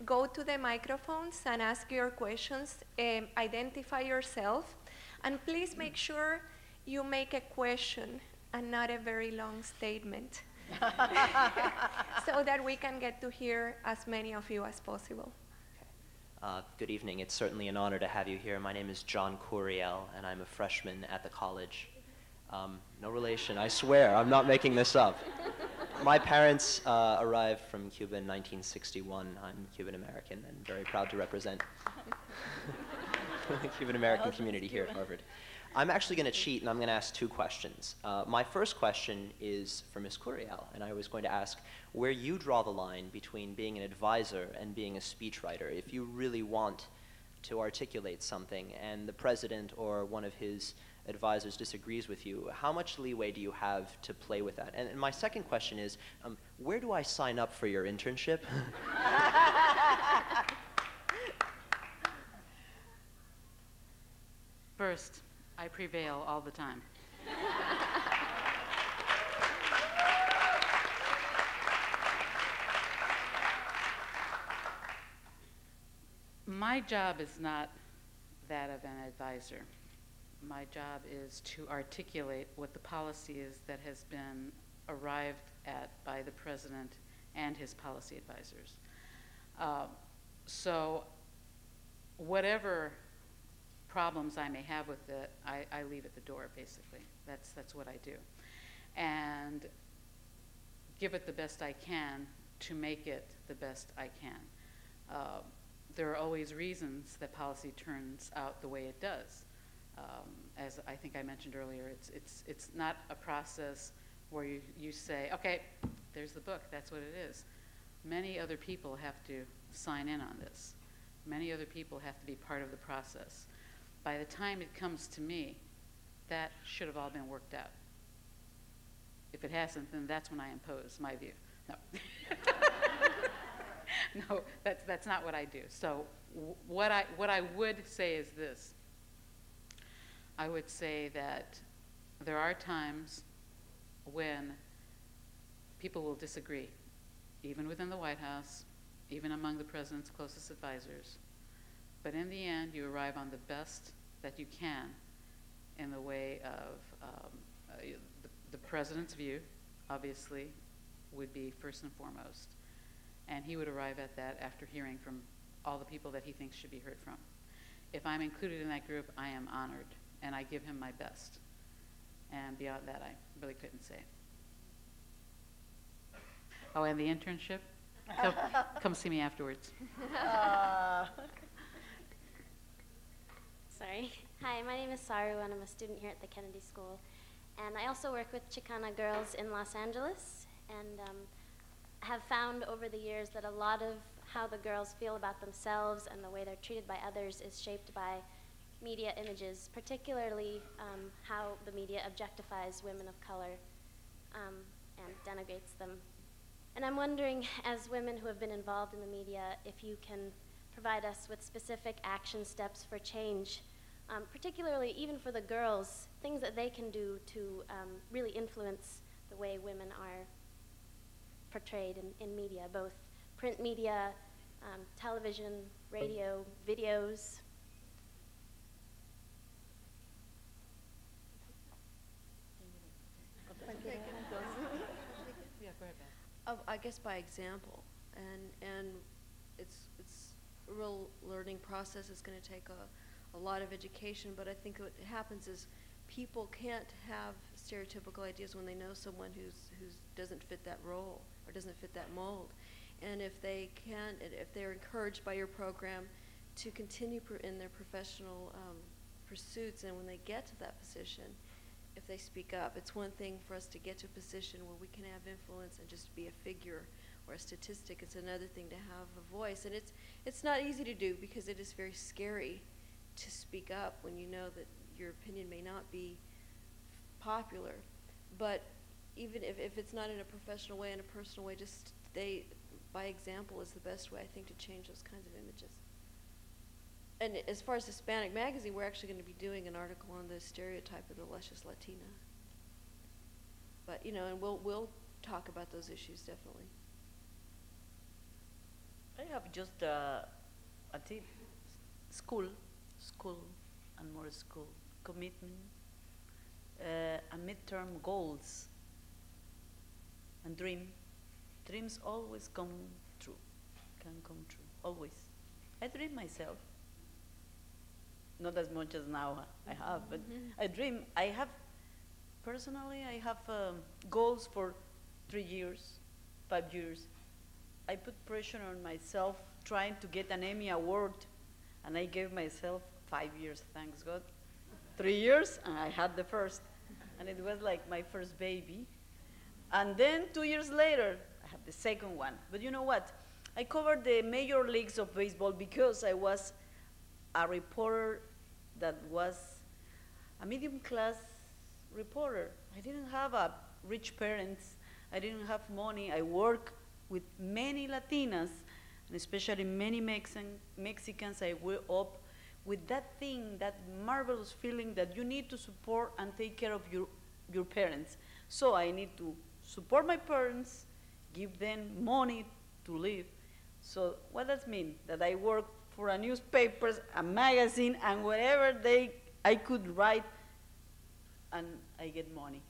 go to the microphones and ask your questions, identify yourself, and please make sure you make a question and not a very long statement so that we can get to hear as many of you as possible. Good evening. It's certainly an honor to have you here. My name is John Curiel, and I'm a freshman at the college. No relation, I swear, I'm not making this up. My parents arrived from Cuba in 1961. I'm Cuban-American and very proud to represent the Cuban-American community here at Harvard. I'm actually going to cheat, and I'm going to ask two questions. My first question is for Ms. Curiel, and I was going to ask where you draw the line between being an advisor and being a speechwriter. If you really want to articulate something and the president or one of his advisors disagrees with you, how much leeway do you have to play with that? And my second question is, where do I sign up for your internship? First, I prevail all the time. My job is not that of an advisor. My job is to articulate what the policy is that has been arrived at by the president and his policy advisors. So whatever problems I may have with it, I leave at the door, basically. That's what I do. And give it the best I can to make it the best I can. There are always reasons that policy turns out the way it does. As I think I mentioned earlier, it's not a process where you say, okay, there's the book, that's what it is. Many other people have to sign in on this. Many other people have to be part of the process. By the time it comes to me, that should have all been worked out. If it hasn't, then that's when I impose my view. No. No, that's not what I do. So what I would say is this. I would say that there are times when people will disagree, even within the White House, even among the president's closest advisors. But in the end, you arrive on the best that you can in the way of the president's view, obviously, would be first and foremost. And he would arrive at that after hearing from all the people that he thinks should be heard from. If I'm included in that group, I am honored, and I give him my best. And beyond that, I really couldn't say. Oh, and the internship? Come see me afterwards. Sorry. Hi, my name is Saru, and I'm a student here at the Kennedy School. And I also work with Chicana girls in Los Angeles, and have found over the years that a lot of how the girls feel about themselves and the way they're treated by others is shaped by media images, particularly how the media objectifies women of color and denigrates them. And I'm wondering, as women who have been involved in the media, if you can provide us with specific action steps for change, particularly even for the girls, things that they can do to really influence the way women are portrayed in media, both print media, television, radio, videos. I guess by example, and it's a real learning process. It's going to take a lot of education, but I think what happens is people can't have stereotypical ideas when they know someone who doesn't fit that role or doesn't fit that mold. And if they can, if they're encouraged by your program to continue in their professional pursuits, and when they get to that position, if they speak up, it's one thing for us to get to a position where we can have influence and just be a figure or a statistic. It's another thing to have a voice, and it's not easy to do because it is very scary to speak up when you know that your opinion may not be popular. But even if it's not in a professional way, in a personal way, just by example is the best way, I think, to change those kinds of images. And as far as Hispanic Magazine, we're actually going to be doing an article on the stereotype of the luscious Latina. But, you know, and we'll talk about those issues, definitely. I have just a tip. School, and more school. Commitment, and midterm goals, and dreams always can come true, always. I dream myself, not as much as now I have, but I have goals for 3 years, 5 years. I put pressure on myself trying to get an Emmy Award, and I gave myself 5 years, thanks God. 3 years, and I had the first. And it was like my first baby. And then 2 years later, I had the second one. But you know what? I covered the major leagues of baseball because I was a reporter that was a medium-class reporter. I didn't have rich parents. I didn't have money. I worked with many Latinas, and especially many Mexicans. I grew up with that thing, that marvelous feeling that you need to support and take care of your parents. So I need to support my parents, give them money to live. So what does that mean? That I work for a newspaper, a magazine, and wherever I could write, and I get money.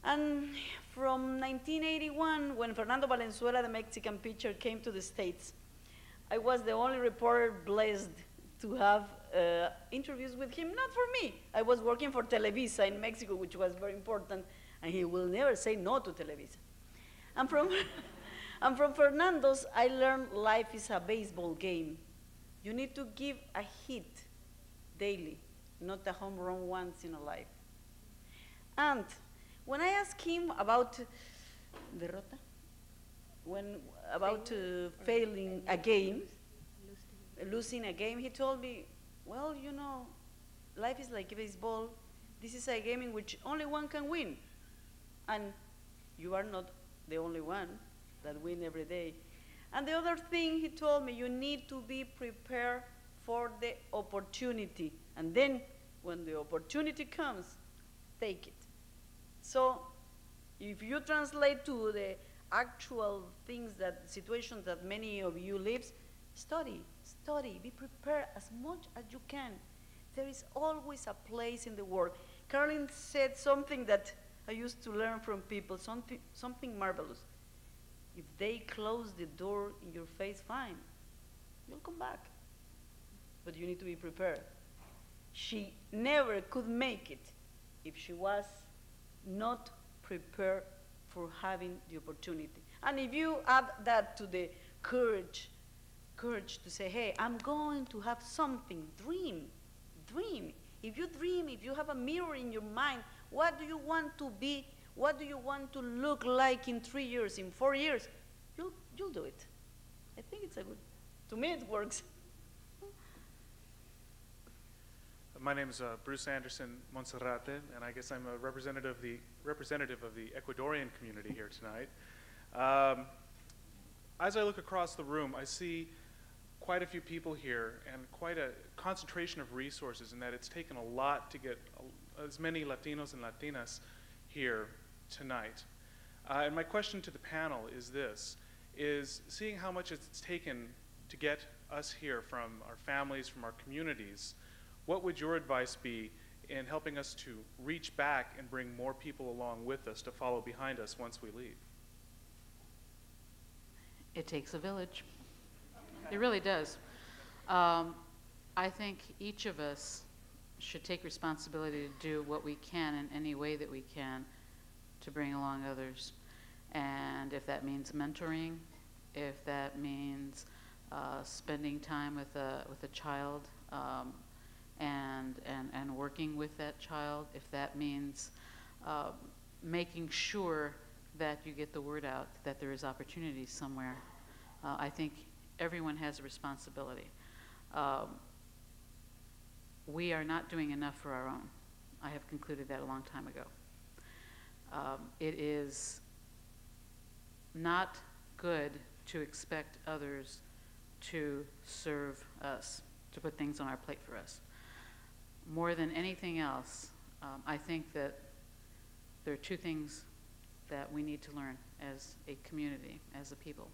And from 1981, when Fernando Valenzuela, the Mexican pitcher, came to the States, I was the only reporter blessed to have interviews with him, not for me. I was working for Televisa in Mexico, which was very important, and he will never say no to Televisa. And from, and from Fernando's, I learned life is a baseball game. You need to give a hit daily, not a home run once in a life. And when I asked him about derrota, failing a game, losing a game, he told me, well, you know, life is like baseball. This is a game in which only one can win. And you are not the only one that win every day. And the other thing he told me, you need to be prepared for the opportunity. And then when the opportunity comes, take it. So if you translate to the actual situations that many of you live, study, be prepared as much as you can. There is always a place in the world. Carolyn said something that I used to learn from people, something marvelous. If they close the door in your face, fine, you'll come back. But you need to be prepared. She never could make it if she was not prepared for having the opportunity. And if you add that to the courage to say, hey, I'm going to have something, dream. If you dream, if you have a mirror in your mind, what do you want to be? What do you want to look like in 3 years, in 4 years? You'll do it. I think it's to me it works. My name is Bruce Anderson Monserrate, and I guess I'm a representative of the Ecuadorian community here tonight. As I look across the room, I see quite a few people here and quite a concentration of resources, in that it's taken a lot to get as many Latinos and Latinas here tonight. And my question to the panel is this, is seeing how much it's taken to get us here from our families, from our communities, what would your advice be in helping us to reach back and bring more people along with us to follow behind us once we leave? It takes a village. It really does. I think each of us should take responsibility to do what we can in any way that we can to bring along others. And if that means mentoring, if that means spending time with a child and working with that child, if that means making sure that you get the word out that there is opportunity somewhere, I think everyone has a responsibility. We are not doing enough for our own. I have concluded that a long time ago. It is not good to expect others to serve us, to put things on our plate for us. More than anything else, I think that there are two things that we need to learn as a community, as a people.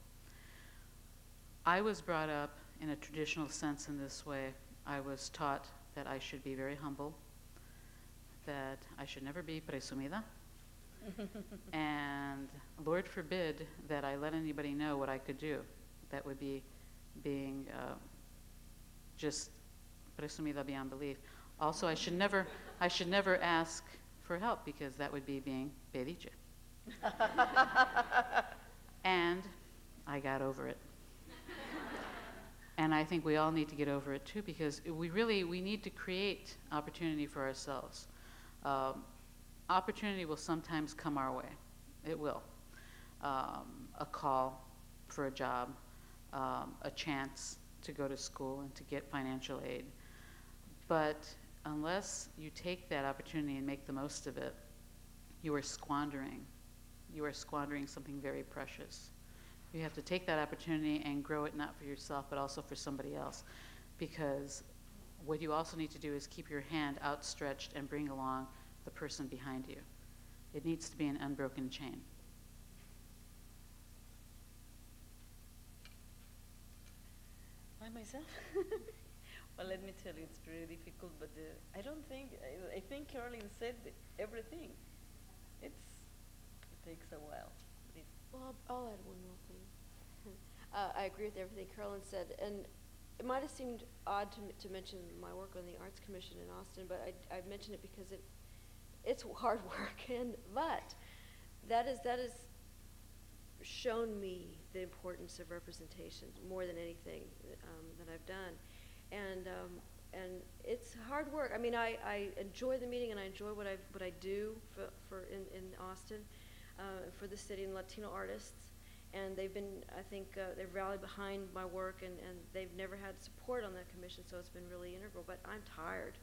I was brought up in a traditional sense in this way. I was taught that I should be very humble, that I should never be presumida, and Lord forbid that I let anybody know what I could do. That would be being just presumida beyond belief. Also, I should never ask for help, because that would be being pediche. And I got over it. And I think we all need to get over it too, because we need to create opportunity for ourselves. Opportunity will sometimes come our way. It will. A call for a job, a chance to go to school and to get financial aid. But unless you take that opportunity and make the most of it, you are squandering. You are squandering something very precious. You have to take that opportunity and grow it, not for yourself, but also for somebody else. Because what you also need to do is keep your hand outstretched and bring along the person behind you. It needs to be an unbroken chain. I myself? Well, let me tell you, it's very difficult, but I think Caroline said everything. It takes a while. Well, I'll add one more thing. I agree with everything Carolyn said, and it might have seemed odd to mention my work on the Arts Commission in Austin, but I mention it because it's hard work, but that has shown me the importance of representation more than anything that I've done, and it's hard work. I mean, I enjoy the meeting, and I enjoy what I do in Austin. For the city and Latino artists, and they've been, I think, they've rallied behind my work, and they've never had support on that commission, so it's been really integral. But I'm tired,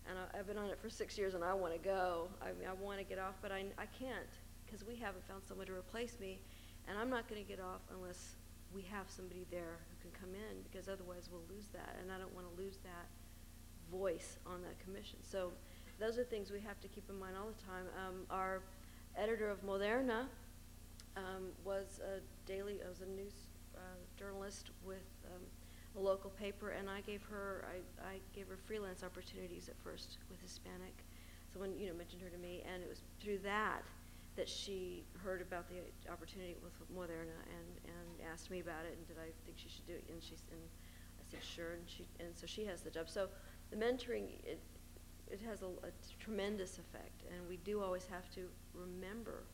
and I've been on it for 6 years, and I want to go. I mean, I want to get off, but I can't, because we haven't found someone to replace me, and I'm not going to get off unless we have somebody there who can come in, because otherwise we'll lose that, and I don't want to lose that voice on that commission. So those are things we have to keep in mind all the time. Our editor of Moderna was a news journalist with a local paper, and I gave her freelance opportunities at first with Hispanic. Someone mentioned her to me, and it was through that she heard about the opportunity with Moderna and asked me about it, and did I think she should do it, and I said sure, and so she has the job. So the mentoring, it has a tremendous effect, and we do always have to remember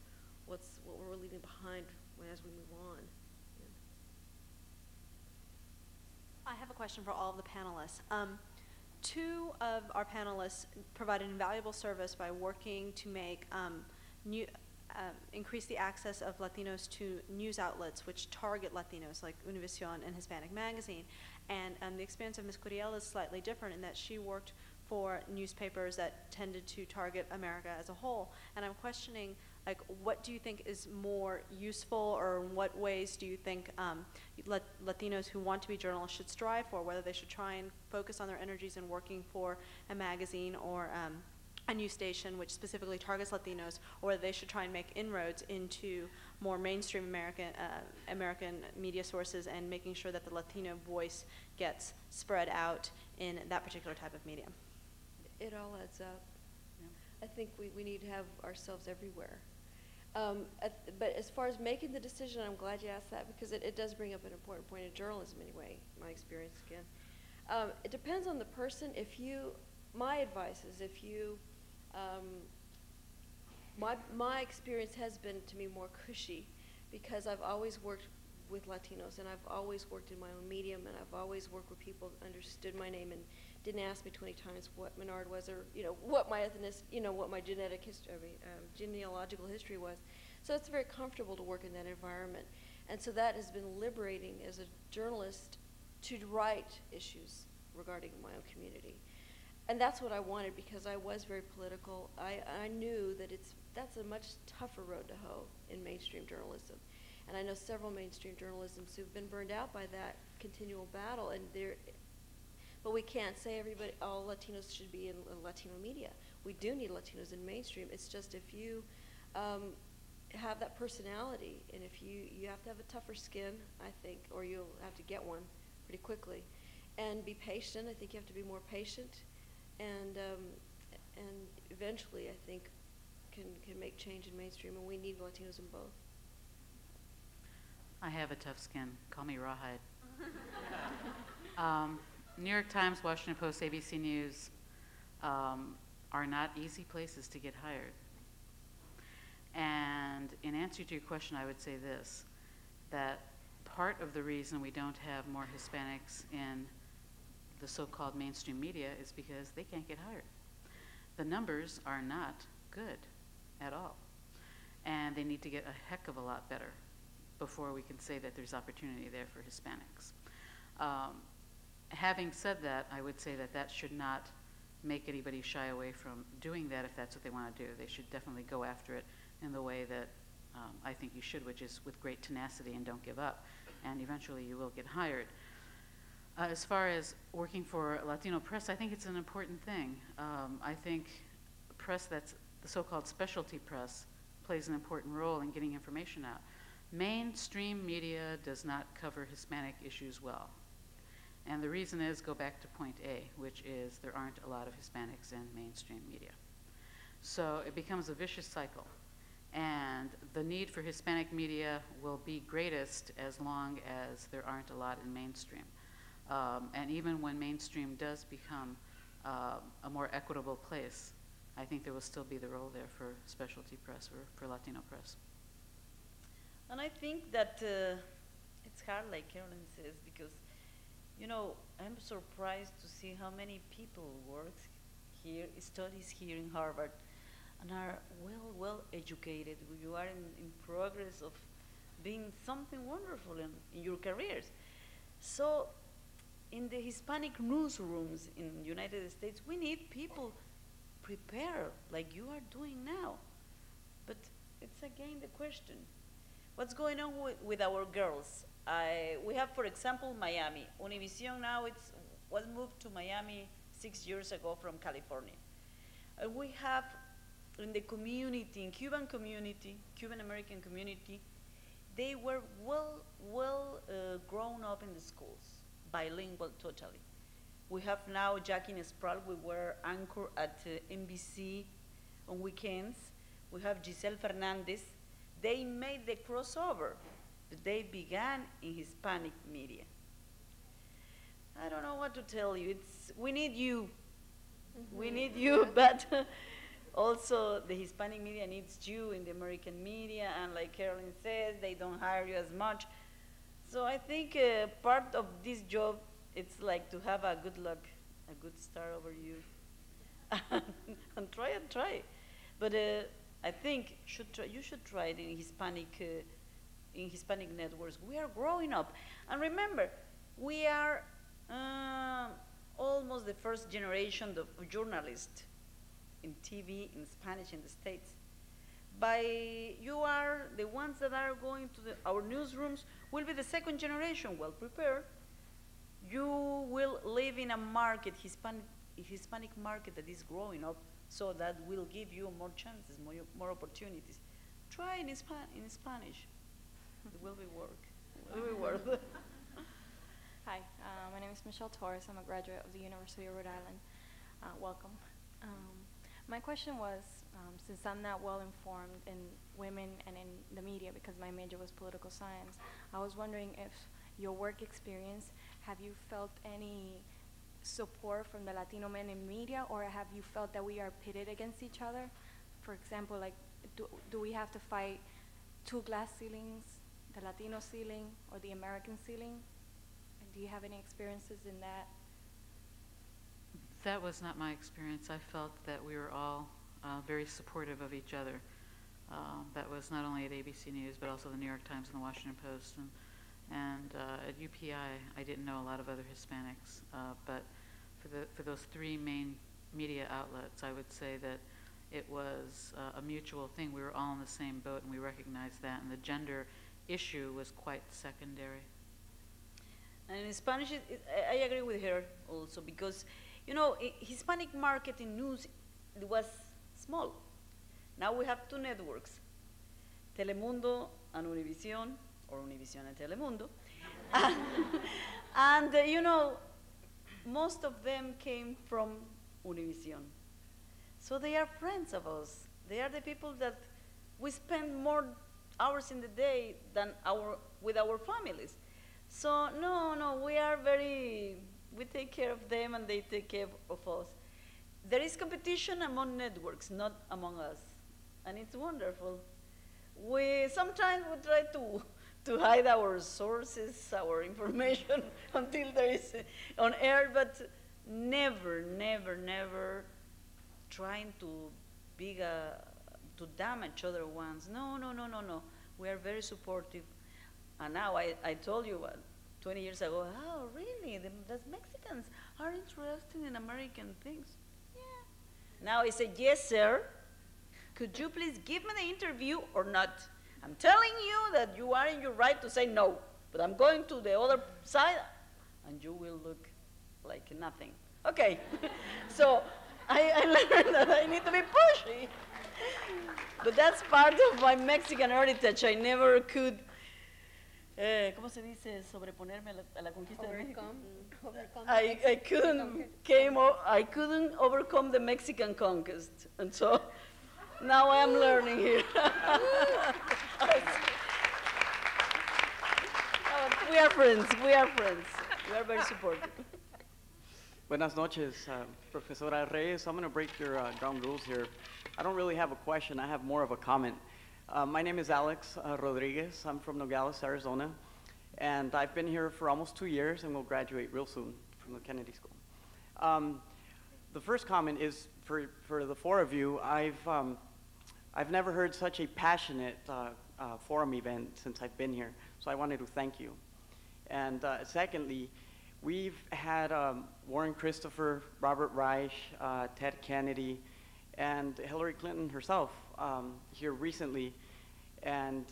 what we're leaving behind as we move on. Yeah. I have a question for all of the panelists. Two of our panelists provide an invaluable service by working to make increase the access of Latinos to news outlets which target Latinos, like Univision and Hispanic Magazine. And the experience of Ms. Curiel is slightly different in that she worked for newspapers that tended to target America as a whole. And I'm questioning, like, what do you think is more useful, or in what ways do you think Latinos who want to be journalists should strive for, whether they should try and focus on their energies in working for a magazine or a news station which specifically targets Latinos, or whether they should try and make inroads into more mainstream American media sources and making sure that the Latino voice gets spread out in that particular type of medium. It all adds up. Yeah. I think we need to have ourselves everywhere. But as far as making the decision, I'm glad you asked that, because it does bring up an important point in journalism anyway, my experience again. It depends on the person. My advice is my experience has been, to me, more cushy, because I've always worked with Latinos, and I've always worked in my own medium, and I've always worked with people who understood my name and didn't ask me 20 times what Menard was, or what my what my genealogical history was. So it's very comfortable to work in that environment, and so that has been liberating as a journalist to write issues regarding my own community. And that's what I wanted, because I was very political. I knew that that's a much tougher road to hoe in mainstream journalism. And I know several mainstream journalisms who've been burned out by that continual battle, and but we can't say all Latinos should be in Latino media. We do need Latinos in mainstream. It's just if you have that personality, and if you have to have a tougher skin, I think, or you'll have to get one pretty quickly, and be patient. I think you have to be more patient, and eventually, I think, can make change in mainstream, and we need Latinos in both. I have a tough skin. Call me rawhide. New York Times, Washington Post, ABC News are not easy places to get hired. And in answer to your question, I would say this, that part of the reason we don't have more Hispanics in the so-called mainstream media is because they can't get hired. The numbers are not good at all. And they need to get a heck of a lot better before we can say that there's opportunity there for Hispanics. Having said that, I would say that that should not make anybody shy away from doing that if that's what they want to do. They should definitely go after it in the way that I think you should, which is with great tenacity and don't give up. And eventually you will get hired. As far as working for Latino press, I think it's an important thing. I think press that's the so-called specialty press plays an important role in getting information out. Mainstream media does not cover Hispanic issues well. And the reason is, go back to point A, which is there aren't a lot of Hispanics in mainstream media. So it becomes a vicious cycle. And the need for Hispanic media will be greatest as long as there aren't a lot in mainstream. And even when mainstream does become a more equitable place, I think there will still be the role there for specialty press or for Latino press. And I think that it's hard, like Carolyn says, because, you know, I'm surprised to see how many people work here, studies here in Harvard, and are well educated. You are in progress of being something wonderful in your careers. So in the Hispanic newsrooms in the United States, we need people prepared like you are doing now. But it's again the question, what's going on with our girls? We have, for example, Miami. Univision now was moved to Miami 6 years ago from California. We have in the community, in Cuban American community, they were well grown up in the schools, bilingual totally. We have now Jackie and Sproul. We were anchor at NBC on weekends. We have Giselle Fernandez. They made the crossover, but they began in Hispanic media. I don't know what to tell you. We need you. Mm-hmm. We need you, but also the Hispanic media needs you in the American media, and like Carolyn says, they don't hire you as much. So I think part of this job, it's like to have a good luck, a good star over you, and try. But I think you should try it in Hispanic networks. We are growing up, and remember, we are almost the first generation of journalists in TV in Spanish in the States. You are the ones that are going to our newsrooms will be the second generation, well prepared. You will live in a market, Hispanic market that is growing up, so that will give you more chances, more opportunities. Try in Spanish. It will be work. It will be worth. Hi, my name is Michelle Torres. I'm a graduate of the University of Rhode Island. Welcome. My question was, since I'm not well informed in women and in the media because my major was political science, I was wondering if your work experience, have you felt any support from the Latino men in media, or have you felt that we are pitted against each other? For example, like, do we have to fight two glass ceilings, the Latino ceiling or the American ceiling? And do you have any experiences in that? That was not my experience. I felt that we were all very supportive of each other. That was not only at ABC News, but also the New York Times and the Washington Post. And at UPI, I didn't know a lot of other Hispanics. But for those three main media outlets, I would say that it was a mutual thing. We were all in the same boat, and we recognized that. And the gender issue was quite secondary. And in Spanish, I agree with her also because, you know, Hispanic market in news was small. Now we have two networks, Telemundo and Univision, or Univision and Telemundo. And you know, most of them came from Univision. So they are friends of us. They are the people that we spend more hours in the day than with our families. So no, we take care of them and they take care of us. There is competition among networks, not among us. And it's wonderful. Sometimes we try to hide our sources, our information until there is on air, but never trying to damage other ones. No. We are very supportive. And now I told you 20 years ago, oh, really? The Mexicans are interested in American things. Yeah. Now I say, yes, sir. Could you please give me the interview or not? I'm telling you that you are in your right to say no, but I'm going to the other side, and you will look like nothing. Okay. So I learned that I need to be pushy. But that's part of my Mexican heritage. I never could, ¿cómo se dice? Sobreponerme a la conquista de México. I couldn't overcome the Mexican conquest, and so now I am learning here. We are friends. We are very supportive. Buenas noches, Profesora Reyes. I'm going to break your ground rules here. I don't really have a question. I have more of a comment. My name is Alex Rodriguez. I'm from Nogales, Arizona. And I've been here for almost 2 years and will graduate real soon from the Kennedy School. The first comment is for the four of you. I've never heard such a passionate forum event since I've been here. So I wanted to thank you. And secondly, we've had Warren Christopher, Robert Reich, Ted Kennedy, and Hillary Clinton herself here recently. And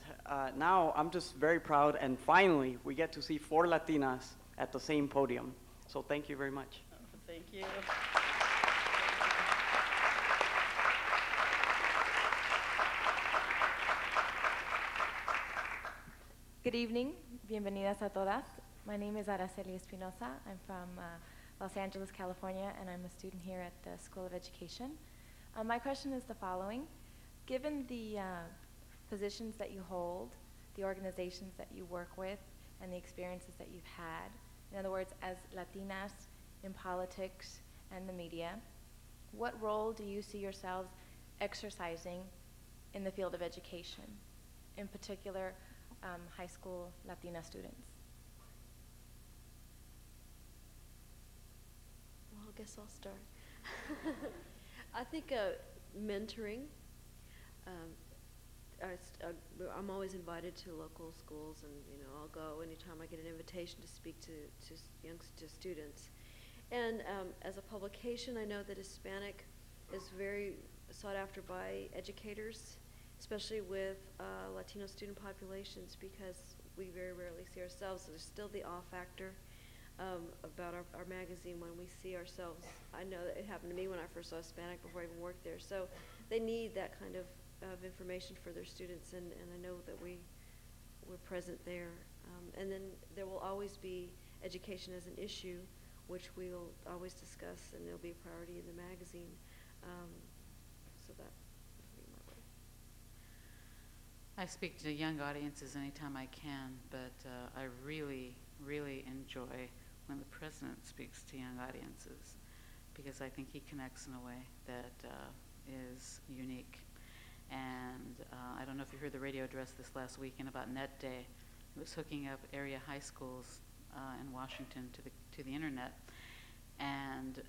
now I'm just very proud, and finally we get to see 4 Latinas at the same podium. So thank you very much. Thank you. Good evening. Bienvenidas a todas. My name is Araceli Espinosa. I'm from Los Angeles, California, and I'm a student here at the School of Education. My question is the following. Given the positions that you hold, the organizations that you work with, and the experiences that you've had, in other words, as Latinas in politics and the media, what role do you see yourselves exercising in the field of education, in particular high school Latina students? Well, I guess I'll start. I think mentoring. I'm always invited to local schools, and I'll go anytime I get an invitation to speak to students. And as a publication, I know that Hispanic is very sought after by educators, especially with Latino student populations, because we very rarely see ourselves. So there's still the awe factor about our magazine when we see ourselves. I know that it happened to me when I first saw Hispanic before I even worked there. So they need that kind of information for their students, and I know that we're present there. And then there will always be education as an issue, which we'll always discuss, and there'll be a priority in the magazine. So that would be my way. I speak to young audiences anytime I can, but I really enjoy when the president speaks to young audiences, because I think he connects in a way that is unique. And I don't know if you heard the radio address this last weekend about Net Day. It was hooking up area high schools in Washington to the internet. And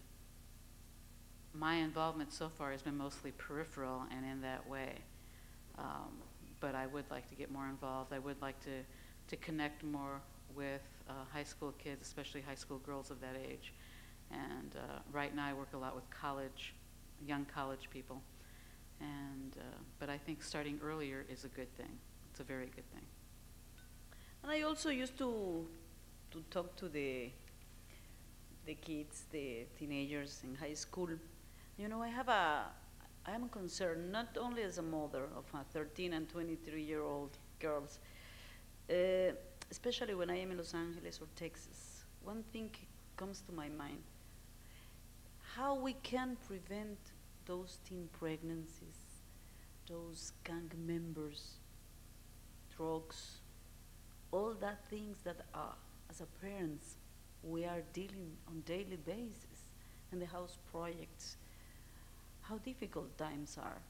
my involvement so far has been mostly peripheral and in that way. But I would like to get more involved. I would like to connect more with high school kids, especially high school girls of that age. And right now I work a lot with young college people. And but I think starting earlier is a good thing. It's a very good thing. And I also used to talk to the kids, the teenagers in high school. You know, I am concerned not only as a mother of 13 and 23-year-old girls, especially when I am in Los Angeles or Texas. One thing comes to my mind: how we can prevent those teen pregnancies, those gang members, drugs, all that things that as a parents we are dealing on daily basis, and the house projects, how difficult times are.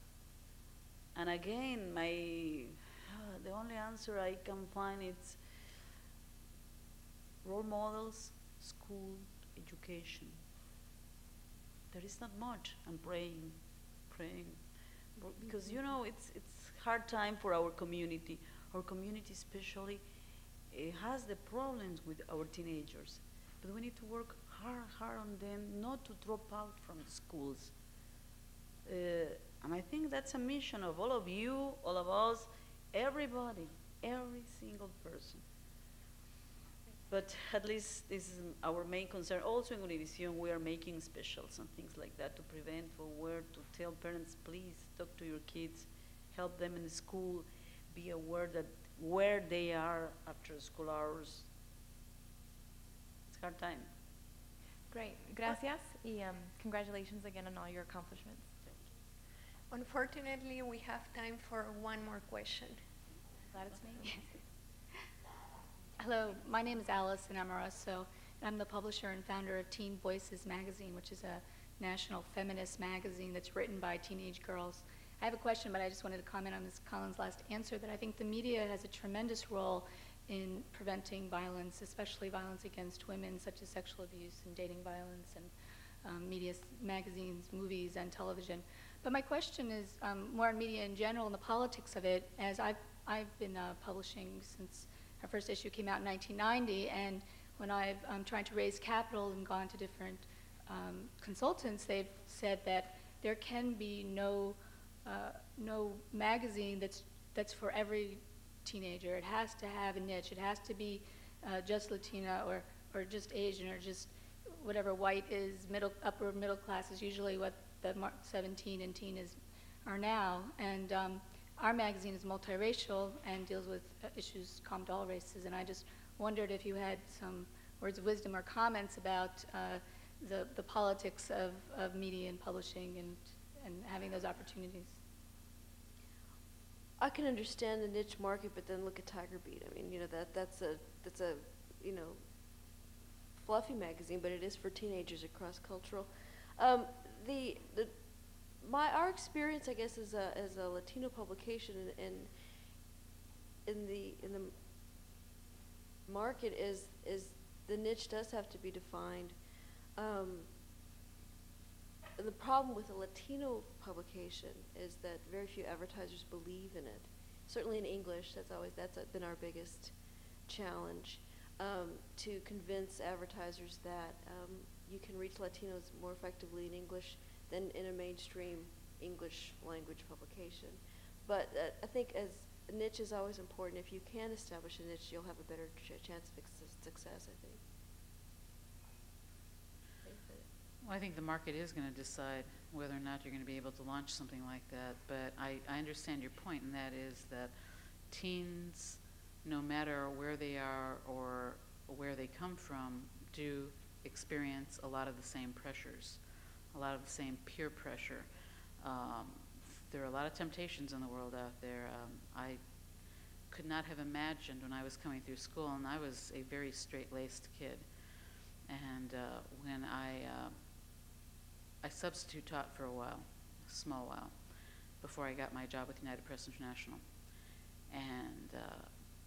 And again, the only answer I can find is role models, school, education. There is not much. I'm praying, because you know it's hard time for our community. Our community especially has the problems with our teenagers, but we need to work hard on them not to drop out from the schools. And I think that's a mission of all of you, all of us, everybody, every single person. But at least this is our main concern. Also in Univision, we are making specials and things like that to prevent, for where to tell parents, please talk to your kids, help them in the school, be aware that where they are after school hours. It's a hard time. Great. Gracias. Y congratulations again on all your accomplishments. Unfortunately, we have time for one more question. Glad it's me. Hello, my name is Alice Inamoraso, and I'm the publisher and founder of Teen Voices magazine, which is a national feminist magazine that's written by teenage girls. I have a question, but I just wanted to comment on Ms. Collins' last answer, that I think the media has a tremendous role in preventing violence, especially violence against women, such as sexual abuse and dating violence, and media, magazines, movies, and television. But my question is more on media in general and the politics of it, as I've been publishing since our first issue came out in 1990, and when I've tried to raise capital and gone to different consultants, they've said that there can be no magazine that's for every teenager. It has to have a niche. It has to be just Latina or just Asian or just whatever white is. Upper middle class is usually what the 17 and teen are now. And our magazine is multiracial and deals with issues common to all races. And I just wondered if you had some words of wisdom or comments about the politics of media and publishing and having those opportunities. I can understand the niche market, but then look at Tiger Beat. I mean, you know, that's a you know, fluffy magazine, but it is for teenagers across cultural. Our experience, I guess, as a Latino publication in the market is the niche does have to be defined. The problem with a Latino publication is that very few advertisers believe in it. Certainly in English, that's been our biggest challenge, to convince advertisers that you can reach Latinos more effectively in English than in a mainstream English language publication. But I think as a niche is always important. If you can establish a niche, you'll have a better chance of success, I think. Well, I think the market is going to decide whether or not you're going to be able to launch something like that. But I understand your point, and that is that teens, no matter where they are or where they come from, do experience a lot of the same pressures, a lot of the same peer pressure. There are a lot of temptations in the world out there. I could not have imagined when I was coming through school, and I was a very straight-laced kid. And when I substitute taught for a while, a small while, before I got my job with United Press International. And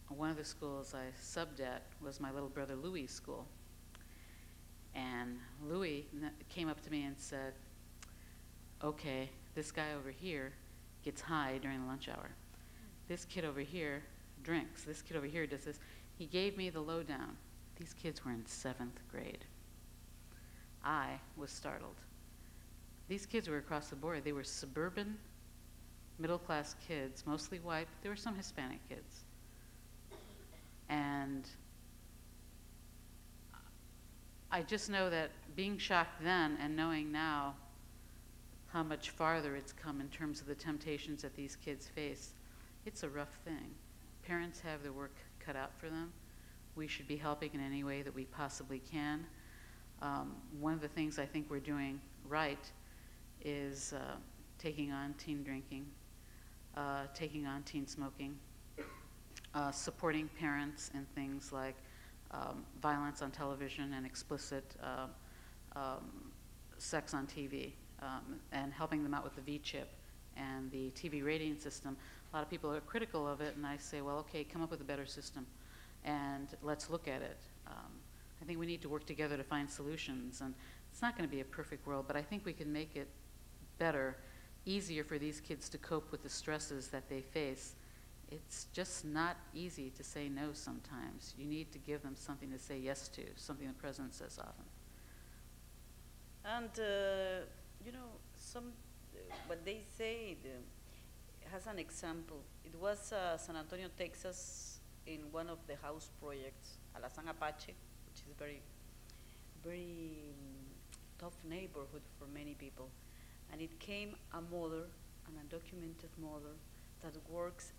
one of the schools I subbed at was my little brother Louis' school. And Louis came up to me and said, okay, this guy over here gets high during the lunch hour. This kid over here drinks. This kid over here does this. He gave me the lowdown. These kids were in 7th grade. I was startled. These kids were across the board. They were suburban, middle-class kids, mostly white, but there were some Hispanic kids. And I just know that being shocked then and knowing now how much farther it's come in terms of the temptations that these kids face, it's a rough thing. Parents have their work cut out for them. We should be helping in any way that we possibly can. One of the things I think we're doing right is taking on teen drinking, taking on teen smoking, supporting parents in things like violence on television and explicit sex on TV, and helping them out with the V-chip and the TV rating system. A lot of people are critical of it, and I say, well, okay, come up with a better system, and let's look at it. I think we need to work together to find solutions, and it's not going to be a perfect world, but I think we can make it better, easier for these kids to cope with the stresses that they face. It's just not easy to say no sometimes. You need to give them something to say yes to, something the president says often. And, you know, what they say has an example. It was San Antonio, Texas, in one of the house projects, Alazan Apache, which is very, very tough neighborhood for many people. And it came a mother, an undocumented mother, that works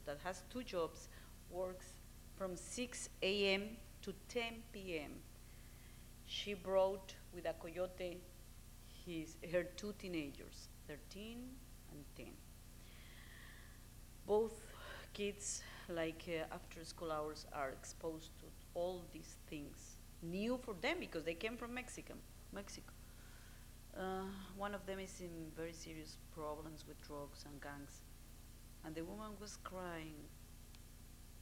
that has two jobs, works from 6 a.m. to 10 p.m. She brought with a coyote her two teenagers, 13 and 10. Both kids, like after school hours, are exposed to all these things, new for them because they came from Mexico. One of them is in very serious problems with drugs and gangs. And the woman was crying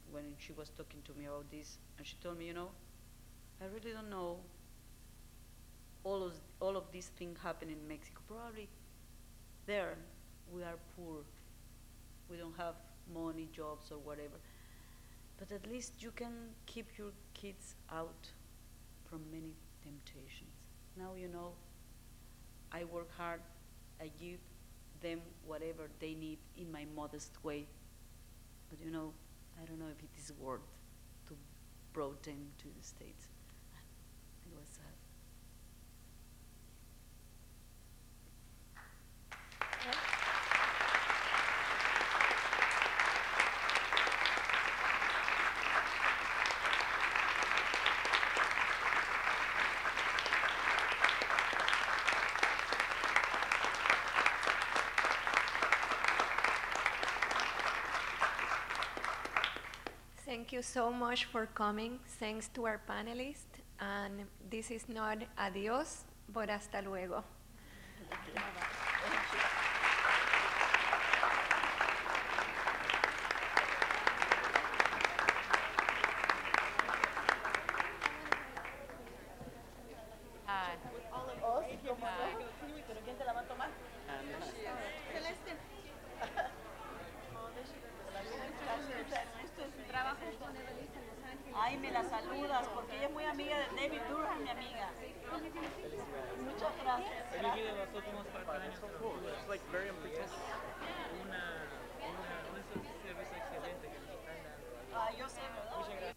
when she was talking to me about this. And she told me, you know, I really don't know all of these things happen in Mexico. Probably there we are poor. We don't have money, jobs, or whatever. But at least you can keep your kids out from many temptations. Now you know, I work hard, I give them whatever they need in my modest way. But you know, I don't know if it is worth to brought them to the States. It was sad. Thank you so much for coming. Thanks to our panelists. And this is not adios, but hasta luego. Hi. Ay, me la saludas, porque ella es muy amiga de David Durham, mi amiga. Muchas gracias. Yo sé, ¿verdad?